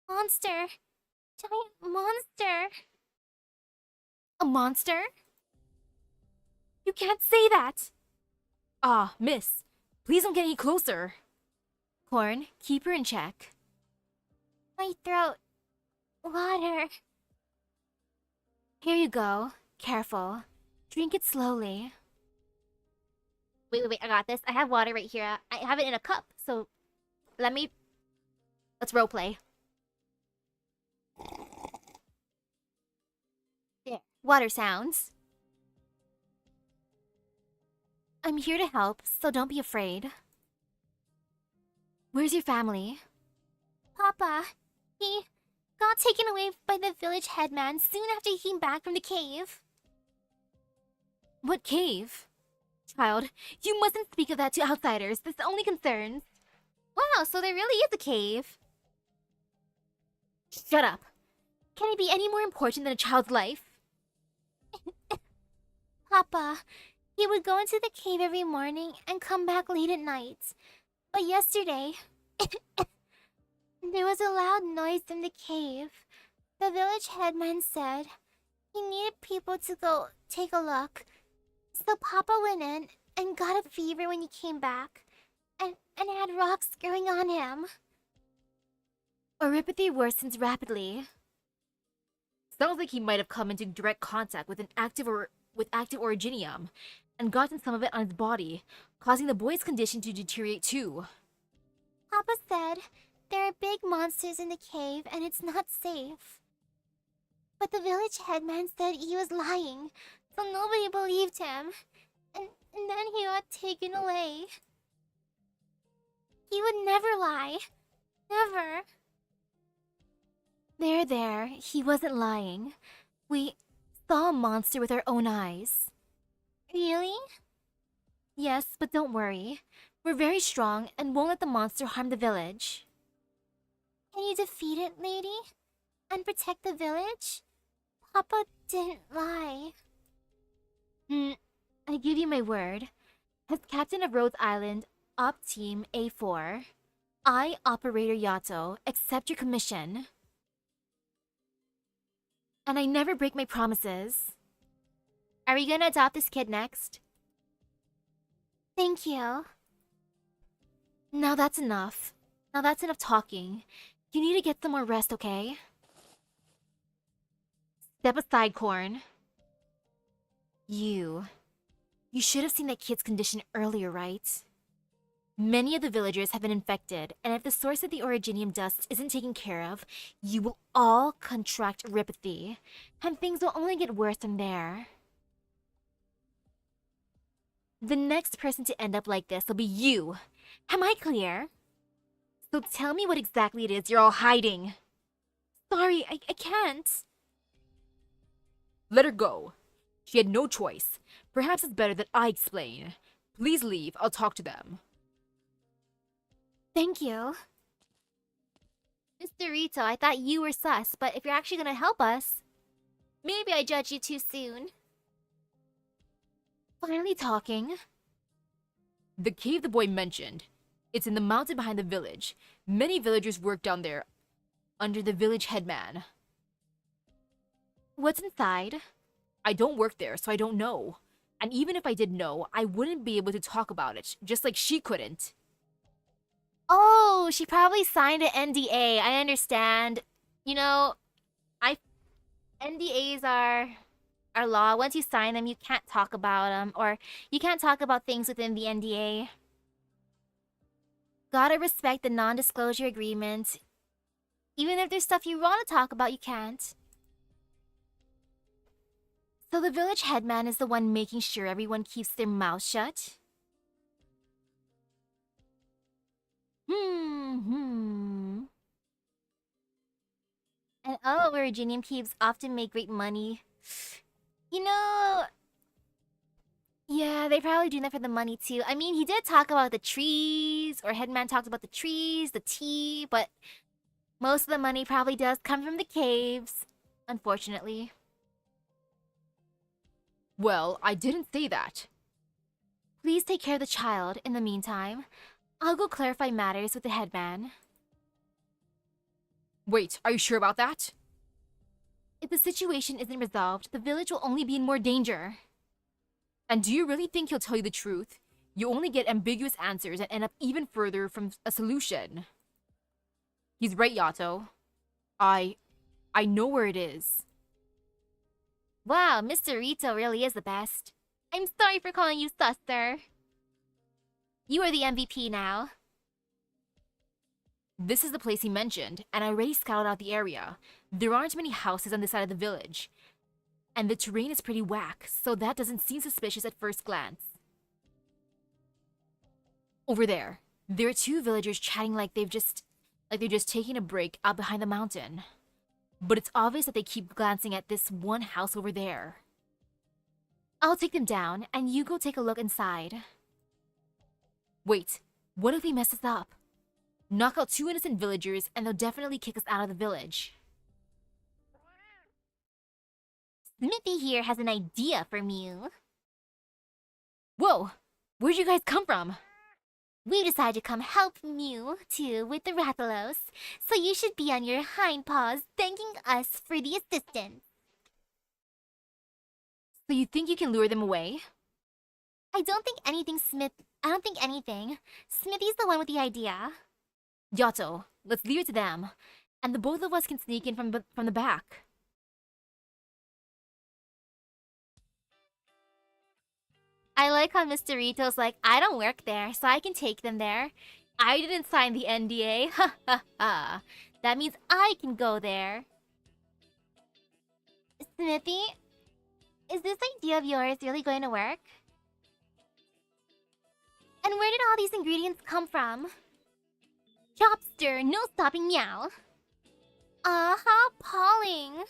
Monster. Giant monster. A monster? You can't say that. Ah, miss, please don't get any closer. Corn, keep her in check. My throat. Water. Here you go. Careful. Drink it slowly. Wait, I got this. I have water right here. I have it in a cup, so let's roleplay. There. Water sounds. I'm here to help, so don't be afraid. Where's your family? Papa, he got taken away by the village headman soon after he came back from the cave. What cave? Child, you mustn't speak of that to outsiders. This only concerns. Wow, so there really is a cave. Shut up. Can it be any more important than a child's life? Papa, he would go into the cave every morning and come back late at night. But yesterday, there was a loud noise in the cave. The village headman said he needed people to go take a look. So Papa went in and got a fever when he came back, and had rocks growing on him. Oripathy worsens rapidly. Sounds like he might have come into direct contact with active originium and gotten some of it on his body, causing the boy's condition to deteriorate too. Papa said there are big monsters in the cave and it's not safe. But the village headman said he was lying, so nobody believed him. And then he got taken away. He would never lie. Never. There. He wasn't lying. We saw a monster with our own eyes. Really? Yes, but don't worry. We're very strong and won't let the monster harm the village. Can you defeat it, lady? And protect the village? Papa didn't lie. I give you my word. As captain of Rhodes Island, Op Team A4, I, Operator Yato, accept your commission. And I never break my promises. Are we gonna adopt this kid next? Thank you. Now that's enough. Now that's enough talking. You need to get some more rest, okay? Step aside, Corn. You should have seen that kid's condition earlier, right? Many of the villagers have been infected, and if the source of the originium dust isn't taken care of, you will all contract ripathy, and things will only get worse from there. The next person to end up like this will be you. Am I clear? So tell me what exactly it is you're all hiding. Sorry, I can't. Let her go. She had no choice. Perhaps it's better that I explain. Please leave, I'll talk to them. Thank you. Mr. Rito, I thought you were sus, but if you're actually gonna help us, maybe I judged you too soon. Finally talking. The cave the boy mentioned. It's in the mountain behind the village. Many villagers work down there under the village headman. What's inside? I don't work there, so I don't know. And even if I did know, I wouldn't be able to talk about it, just like she couldn't. Oh, she probably signed an NDA. I understand. You know, I NDAs are law. Once you sign them, you can't talk about them, or you can't talk about things within the NDA. Gotta respect the non-disclosure agreement. Even if there's stuff you want to talk about, you can't. So the village headman is the one making sure everyone keeps their mouth shut? And oh, Virginian peeps often make great money. You know... Yeah, they probably do that for the money too. I mean, he did talk about the trees, or Headman talked about the trees, the tea, but most of the money probably does come from the caves, unfortunately. Well, I didn't say that. Please take care of the child in the meantime. I'll go clarify matters with the headman. Wait, are you sure about that? If the situation isn't resolved, the village will only be in more danger. And do you really think he'll tell you the truth? You only get ambiguous answers and end up even further from a solution. He's right, Yato. I know where it is. Wow, Mr. Rito really is the best. I'm sorry for calling you sus, sir. You are the MVP now. This is the place he mentioned, and I already scouted out the area. There aren't many houses on this side of the village. And the terrain is pretty whack, so that doesn't seem suspicious at first glance. Over there are two villagers chatting like they're just taking a break out behind the mountain. But it's obvious that they keep glancing at this one house over there. I'll take them down, and you go take a look inside. Wait, what if he messes up? Knock out two innocent villagers, and they'll definitely kick us out of the village. Smithy here has an idea for Mew. Whoa! Where'd you guys come from? We decided to come help Mew, too, with the Rathalos, so you should be on your hind paws thanking us for the assistance. So you think you can lure them away? I don't think anything. Smithy's the one with the idea. Yato, let's leave it to them, and the both of us can sneak in from the back. I like how Mr. Rito's like, I don't work there, so I can take them there. I didn't sign the NDA, ha ha ha. That means I can go there. Smithy, is this idea of yours really going to work? And where did all these ingredients come from? Chopster, no stopping meow. How appalling.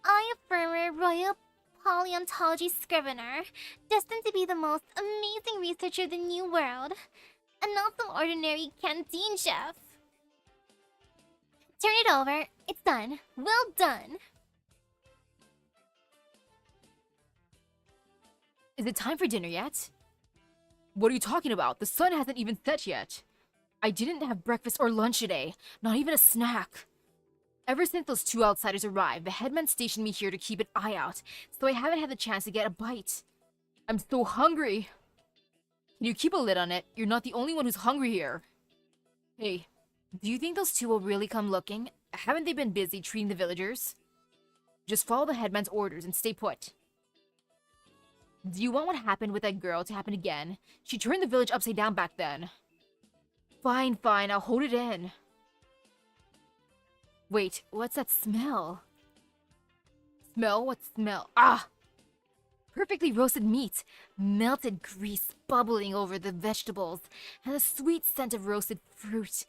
I affirm a royal paleontology scrivener, destined to be the most amazing researcher of the New World, and not some ordinary canteen chef. Turn it over. It's done. Well done. Is it time for dinner yet? What are you talking about? The sun hasn't even set yet. I didn't have breakfast or lunch today, not even a snack. Ever since those two outsiders arrived, the headman stationed me here to keep an eye out, so I haven't had the chance to get a bite. I'm so hungry. Can you keep a lid on it? You're not the only one who's hungry here. Hey, do you think those two will really come looking? Haven't they been busy treating the villagers? Just follow the headman's orders and stay put. Do you want what happened with that girl to happen again? She turned the village upside down back then. Fine, I'll hold it in. Wait, what's that smell? What smell? Ah! Perfectly roasted meat, melted grease bubbling over the vegetables, and the sweet scent of roasted fruit.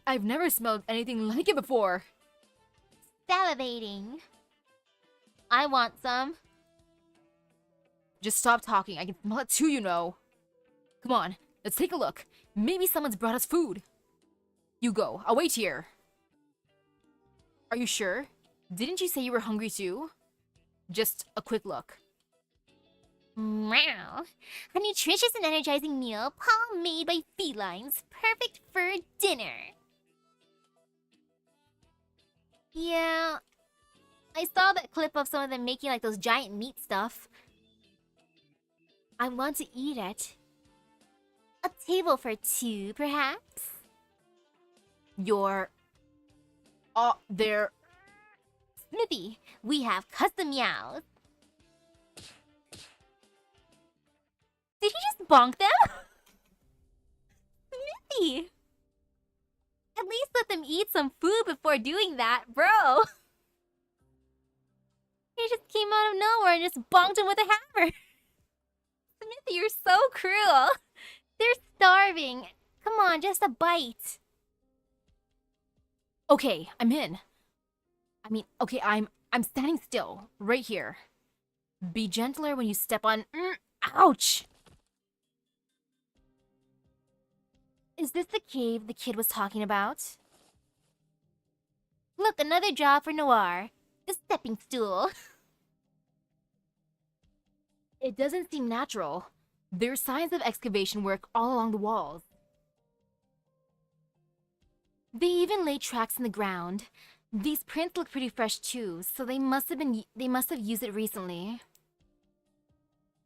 I've never smelled anything like it before. Salivating. I want some. Just stop talking, I can smell it too, you know. Come on, let's take a look. Maybe someone's brought us food. You go, I'll wait here. Are you sure? Didn't you say you were hungry too? Just a quick look. Wow. A nutritious and energizing meal, palm-made by felines, perfect for dinner. Yeah, I saw that clip of some of them making like those giant meat stuff. I want to eat it. A table for two, perhaps? You're... there... Smithy, we have custom meows. Did he just bonk them? Smithy! At least let them eat some food before doing that, bro. He just came out of nowhere and just bonked him with a hammer. Smithy, you're so cruel. They're starving. Come on, just a bite. Okay, I'm in. I mean, okay, I'm standing still, right here. Be gentler when you step on... ouch! Is this the cave the kid was talking about? Look, another job for Noir. The stepping stool. It doesn't seem natural. There's signs of excavation work all along the walls. They even laid tracks in the ground. These prints look pretty fresh too, so they must have used it recently.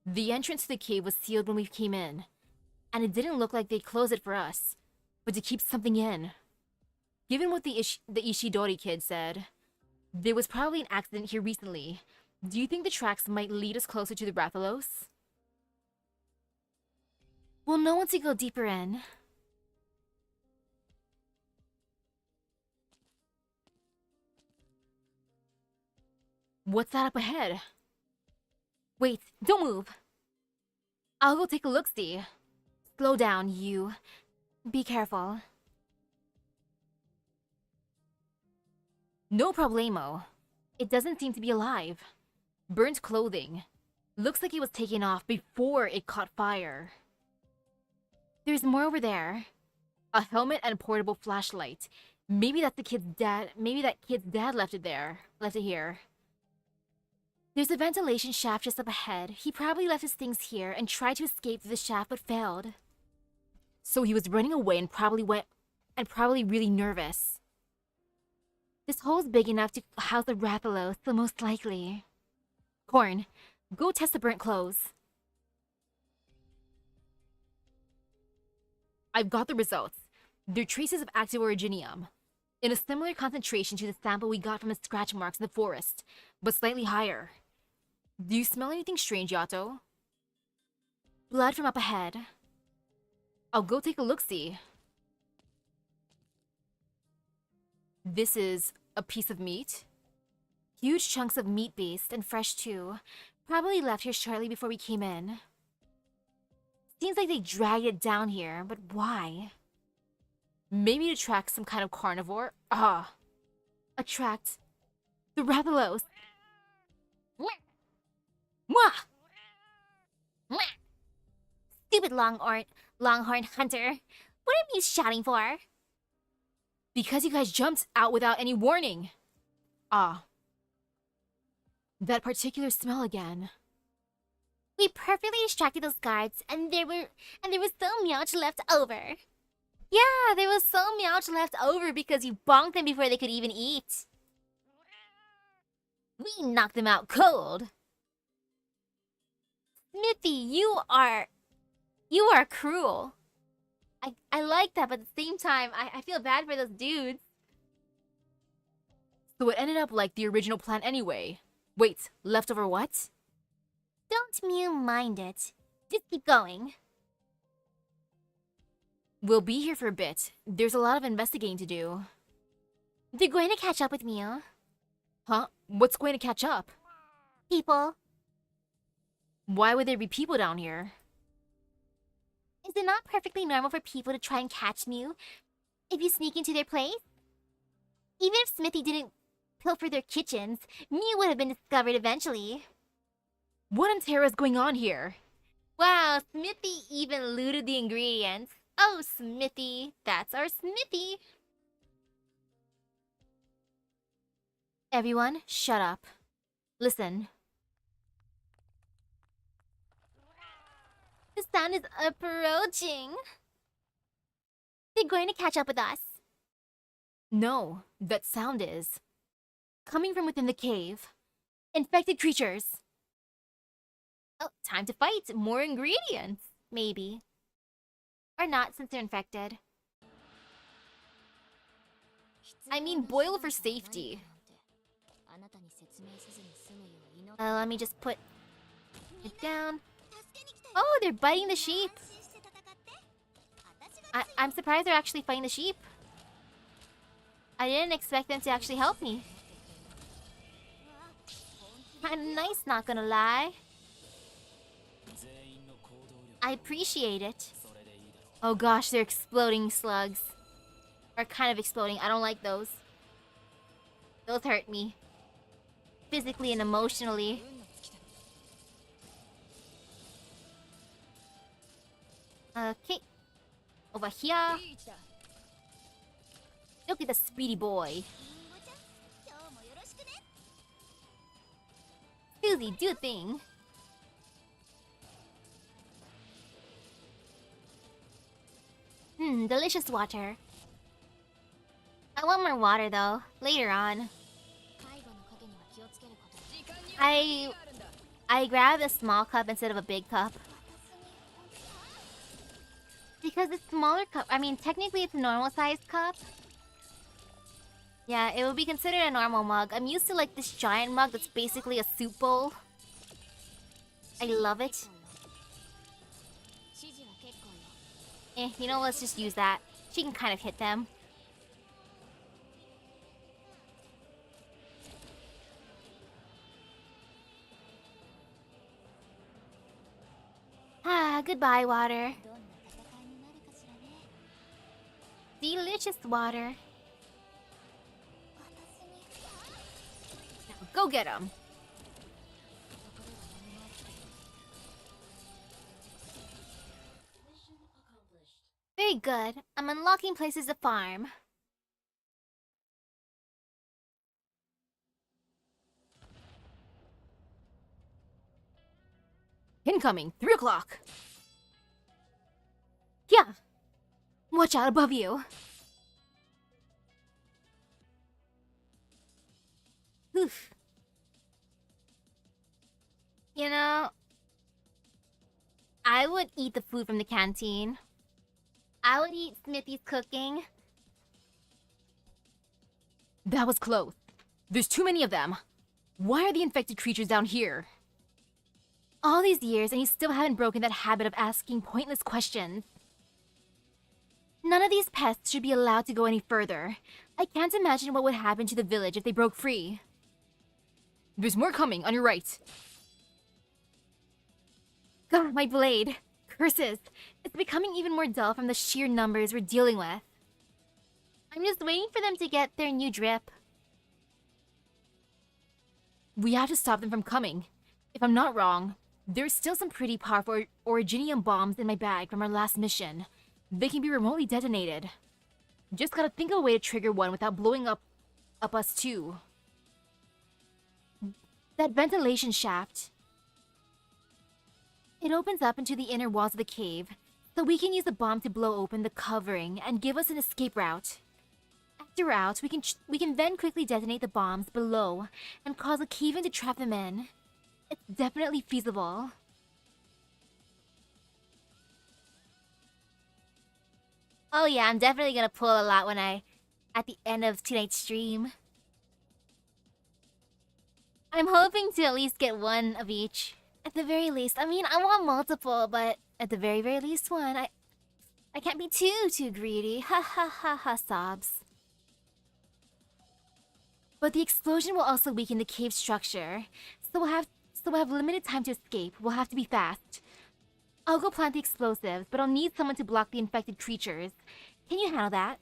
The entrance to the cave was sealed when we came in, and it didn't look like they'd close it for us, but to keep something in. Given what the Ishidori kid said, there was probably an accident here recently. Do you think the tracks might lead us closer to the Rathalos? We'll know once we go deeper in. What's that up ahead? Wait, don't move. I'll go take a look-see. Slow down, you. Be careful. No problemo. It doesn't seem to be alive. Burnt clothing. Looks like it was taken off before it caught fire. There's more over there. A helmet and a portable flashlight. Maybe that's the kid's dad. Maybe that kid's dad left it there. Left it here. There's a ventilation shaft just up ahead. He probably left his things here and tried to escape through the shaft but failed. So he was running away and probably really nervous. This hole's big enough to house a Rathalos, so most likely. Corn, go test the burnt clothes. I've got the results. They're traces of active originium, in a similar concentration to the sample we got from the scratch marks in the forest, but slightly higher. Do you smell anything strange, Yato? Blood from up ahead. I'll go take a look-see. This is a piece of meat? Huge chunks of meat based and fresh too. Probably left here shortly before we came in. Seems like they dragged it down here, but why? Maybe to attract some kind of carnivore? Attract the Rathalos. Mwah! Stupid longhorn hunter. What are you shouting for? Because you guys jumped out without any warning. That particular smell again. We perfectly distracted those guards, and there was some meowch left over. Yeah, there was some meowch left over because you bonked them before they could even eat. We knocked them out cold. Smithy, you are cruel. I like that, but at the same time, I feel bad for those dudes. So it ended up like the original plan anyway. Wait, leftover what? Don't Mew mind it. Just keep going. We'll be here for a bit. There's a lot of investigating to do. They're going to catch up with Mew. Huh? What's going to catch up? People. Why would there be people down here? Is it not perfectly normal for people to try and catch Mew if you sneak into their place? Even if Smithy didn't pilfer their kitchens, Mew would have been discovered eventually. What on terra is going on here? Wow, Smithy even looted the ingredients. Oh, Smithy. That's our Smithy. Everyone, shut up. Listen. sound is approaching. They're going to catch up with us. No, that sound is coming from within the cave. Infected creatures. Oh, time to fight. More ingredients. Maybe. Or not, since they're infected. I mean, boil for safety. Let me just put it down. Oh, they're biting the sheep. I'm surprised they're actually fighting the sheep. I didn't expect them to actually help me. Kinda nice, not gonna lie. I appreciate it. Oh gosh, they're exploding slugs. Or kind of exploding. I don't like those. Those hurt me. Physically and emotionally. Okay. Over here. Look at the speedy boy. Susie, do a thing. Delicious water. I want more water though, later on. I grabbed a small cup instead of a big cup. Because the smaller cup, I mean technically it's a normal sized cup. Yeah, it would be considered a normal mug. I'm used to like this giant mug that's basically a soup bowl. I love it. You know, let's just use that. She can kind of hit them. Ah, goodbye, water. Delicious water. Now, go get him. Mission accomplished. Very good. I'm unlocking places to farm. Incoming, 3 o'clock. Yeah. Watch out above you. Oof. You know, I would eat the food from the canteen. I would eat Smithy's cooking. That was close. There's too many of them. Why are the infected creatures down here? All these years and you still haven't broken that habit of asking pointless questions. None of these pests should be allowed to go any further. I can't imagine what would happen to the village if they broke free. There's more coming on your right. God, my blade. Curses. It's becoming even more dull from the sheer numbers we're dealing with. I'm just waiting for them to get their new drip. We have to stop them from coming. If I'm not wrong, there's still some pretty powerful originium bombs in my bag from our last mission. They can be remotely detonated. Just gotta think of a way to trigger one without blowing up us too. That ventilation shaft. It opens up into the inner walls of the cave, so we can use the bomb to blow open the covering and give us an escape route. After we're out, we can then quickly detonate the bombs below and cause a cave-in to trap them in. It's definitely feasible. Oh yeah, I'm definitely gonna pull a lot at the end of tonight's stream. I'm hoping to at least get one of each. At the very least. I mean, I want multiple, but at the very, very least one. I can't be too greedy. Ha ha ha ha sobs. But the explosion will also weaken the cave structure. So we'll have limited time to escape. We'll have to be fast. I'll go plant the explosives, but I'll need someone to block the infected creatures. Can you handle that?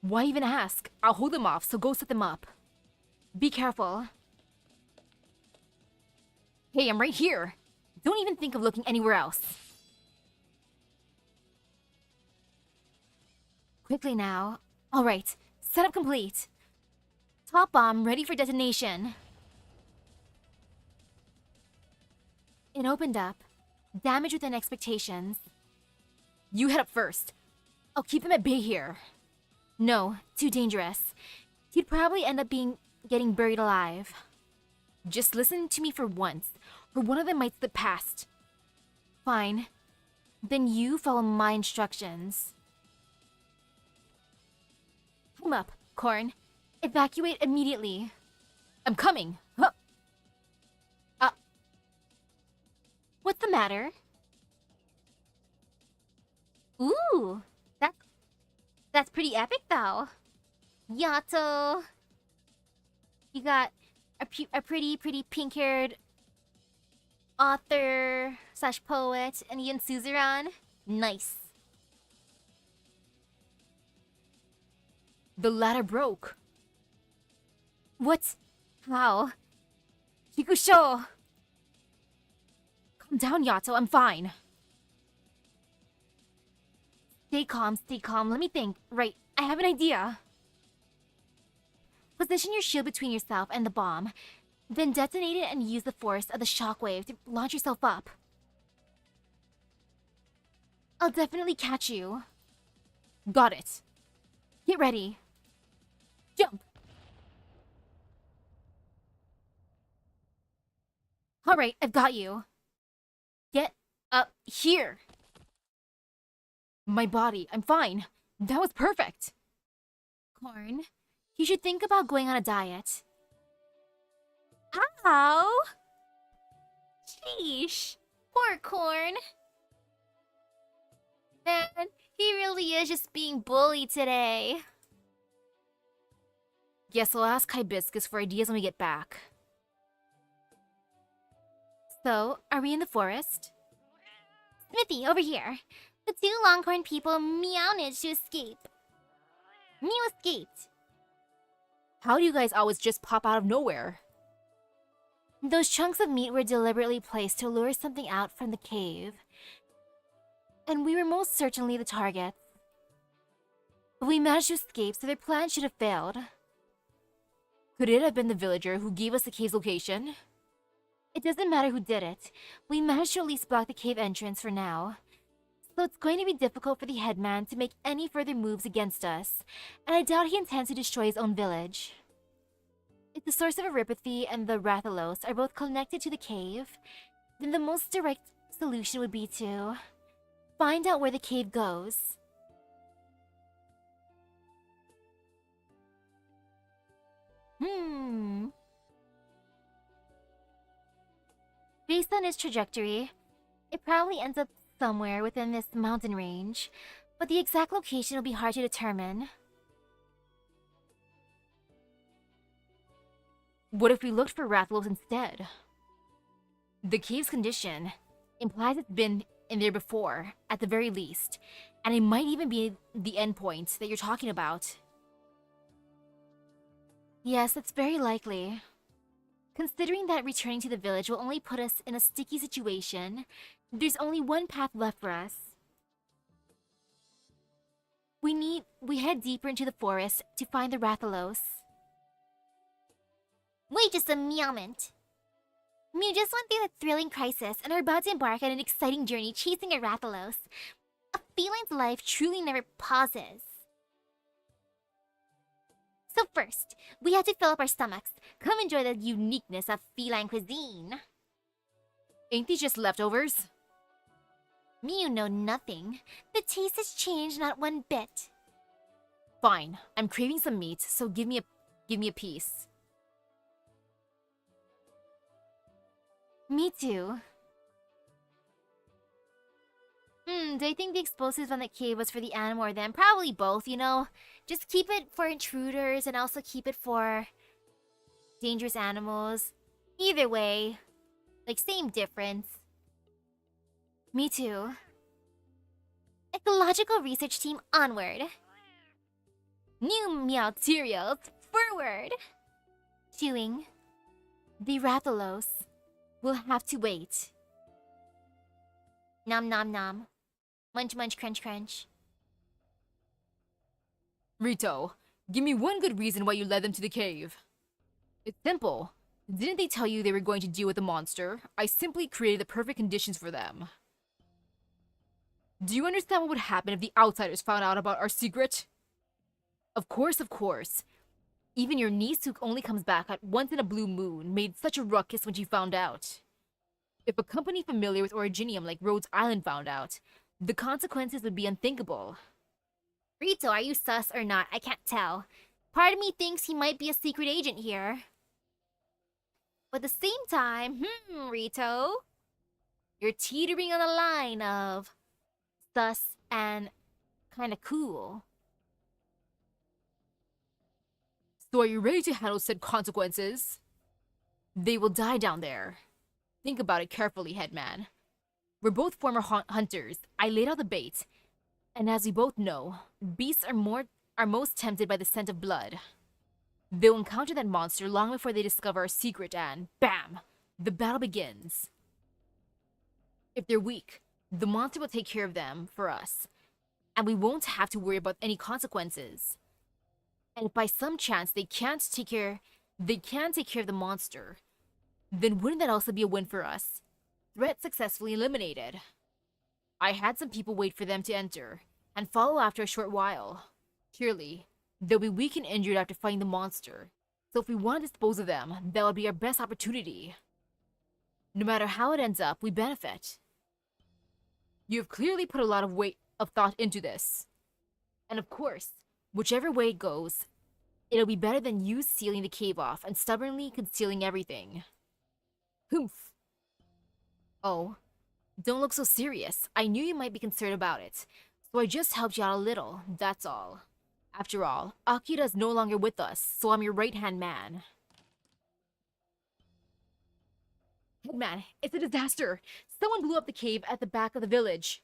Why even ask? I'll hold them off, so go set them up. Be careful. Hey, I'm right here. Don't even think of looking anywhere else. Quickly now. Alright, setup complete. Top bomb ready for detonation. It opened up. Damage within expectations. You head up first. I'll keep them at bay here. No, too dangerous. He'd probably end up getting buried alive. Just listen to me for once, or one of them might slip past. Fine. Then you follow my instructions. Come up, Corn. Evacuate immediately. I'm coming. Huh. What's the matter? Ooh, that's pretty epic though. Yato. You got a pretty pink-haired author slash poet and Yun Suzerain. Nice. The ladder broke. What? How? Kikusho! Calm down, Yato. I'm fine. Stay calm. Let me think. Right, I have an idea. Position your shield between yourself and the bomb. Then detonate it and use the force of the shockwave to launch yourself up. I'll definitely catch you. Got it. Get ready. Jump. Alright, I've got you. Get up here. My body. I'm fine. That was perfect. Corn, you should think about going on a diet. Ow! Sheesh. Poor Corn. Man, he really is just being bullied today. Guess I'll ask Hibiscus for ideas when we get back. So, are we in the forest? Smithy, over here. The two Longhorn people managed to escape. Mew escaped. How do you guys always just pop out of nowhere? Those chunks of meat were deliberately placed to lure something out from the cave. And we were most certainly the targets. But we managed to escape, so their plan should have failed. Could it have been the villager who gave us the cave's location? It doesn't matter who did it. We managed to at least block the cave entrance for now. So it's going to be difficult for the headman to make any further moves against us, and I doubt he intends to destroy his own village. If the source of Eripathy and the Rathalos are both connected to the cave, then the most direct solution would be to find out where the cave goes. Based on its trajectory, it probably ends up somewhere within this mountain range, but the exact location will be hard to determine. What if we looked for Rathalos instead? The cave's condition implies it's been in there before, at the very least, and it might even be the endpoint that you're talking about. Yes, that's very likely. Considering that returning to the village will only put us in a sticky situation, there's only one path left for us. We head deeper into the forest to find the Rathalos. Wait just a moment. Mew just went through a thrilling crisis and are about to embark on an exciting journey chasing a Rathalos. A feline's life truly never pauses. So first, we have to fill up our stomachs. Come enjoy the uniqueness of feline cuisine. Ain't these just leftovers? Mew know nothing. The taste has changed not one bit. Fine, I'm craving some meat, so give me a piece. Me too. Do I think the explosives on the cave was for the animal or them? Probably both, you know? Just keep it for intruders and also keep it for dangerous animals. Either way, like same difference. Me too. Ecological research team onward. New meow cereals forward. Chewing. The Rathalos will have to wait. Nom nom nom. Munch munch crunch crunch. Rito, give me one good reason why you led them to the cave. It's simple. Didn't they tell you they were going to deal with the monster? I simply created the perfect conditions for them. Do you understand what would happen if the outsiders found out about our secret? Of course, of course. Even your niece, who only comes back at once in a blue moon, made such a ruckus when she found out. If a company familiar with Originium like Rhodes Island found out, the consequences would be unthinkable. Rito, are you sus or not? I can't tell. Part of me thinks he might be a secret agent here. But at the same time, Rito, you're teetering on the line of sus and kinda cool. So are you ready to handle said consequences? They will die down there. Think about it carefully, Headman. We're both former hunters. I laid out the bait. And as we both know, beasts are most tempted by the scent of blood. They'll encounter that monster long before they discover our secret and, bam! The battle begins. If they're weak, the monster will take care of them for us. And we won't have to worry about any consequences. And if by some chance they can't take care of the monster, then wouldn't that also be a win for us? Threat successfully eliminated. I had some people wait for them to enter, and follow after a short while. Surely, they'll be weak and injured after fighting the monster, so if we want to dispose of them, that would be our best opportunity. No matter how it ends up, we benefit. You have clearly put a lot of thought into this. And of course, whichever way it goes, it'll be better than you sealing the cave off and stubbornly concealing everything. Humph. Oh, don't look so serious. I knew you might be concerned about it, so I just helped you out a little, that's all. After all, Akira is no longer with us, so I'm your right-hand man. Headman, it's a disaster! Someone blew up the cave at the back of the village.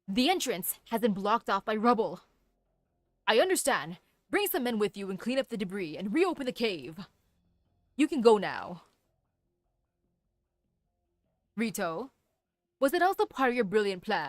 The entrance has been blocked off by rubble. I understand. Bring some men with you and clean up the debris and reopen the cave. You can go now. Rito, was it also part of your brilliant plan?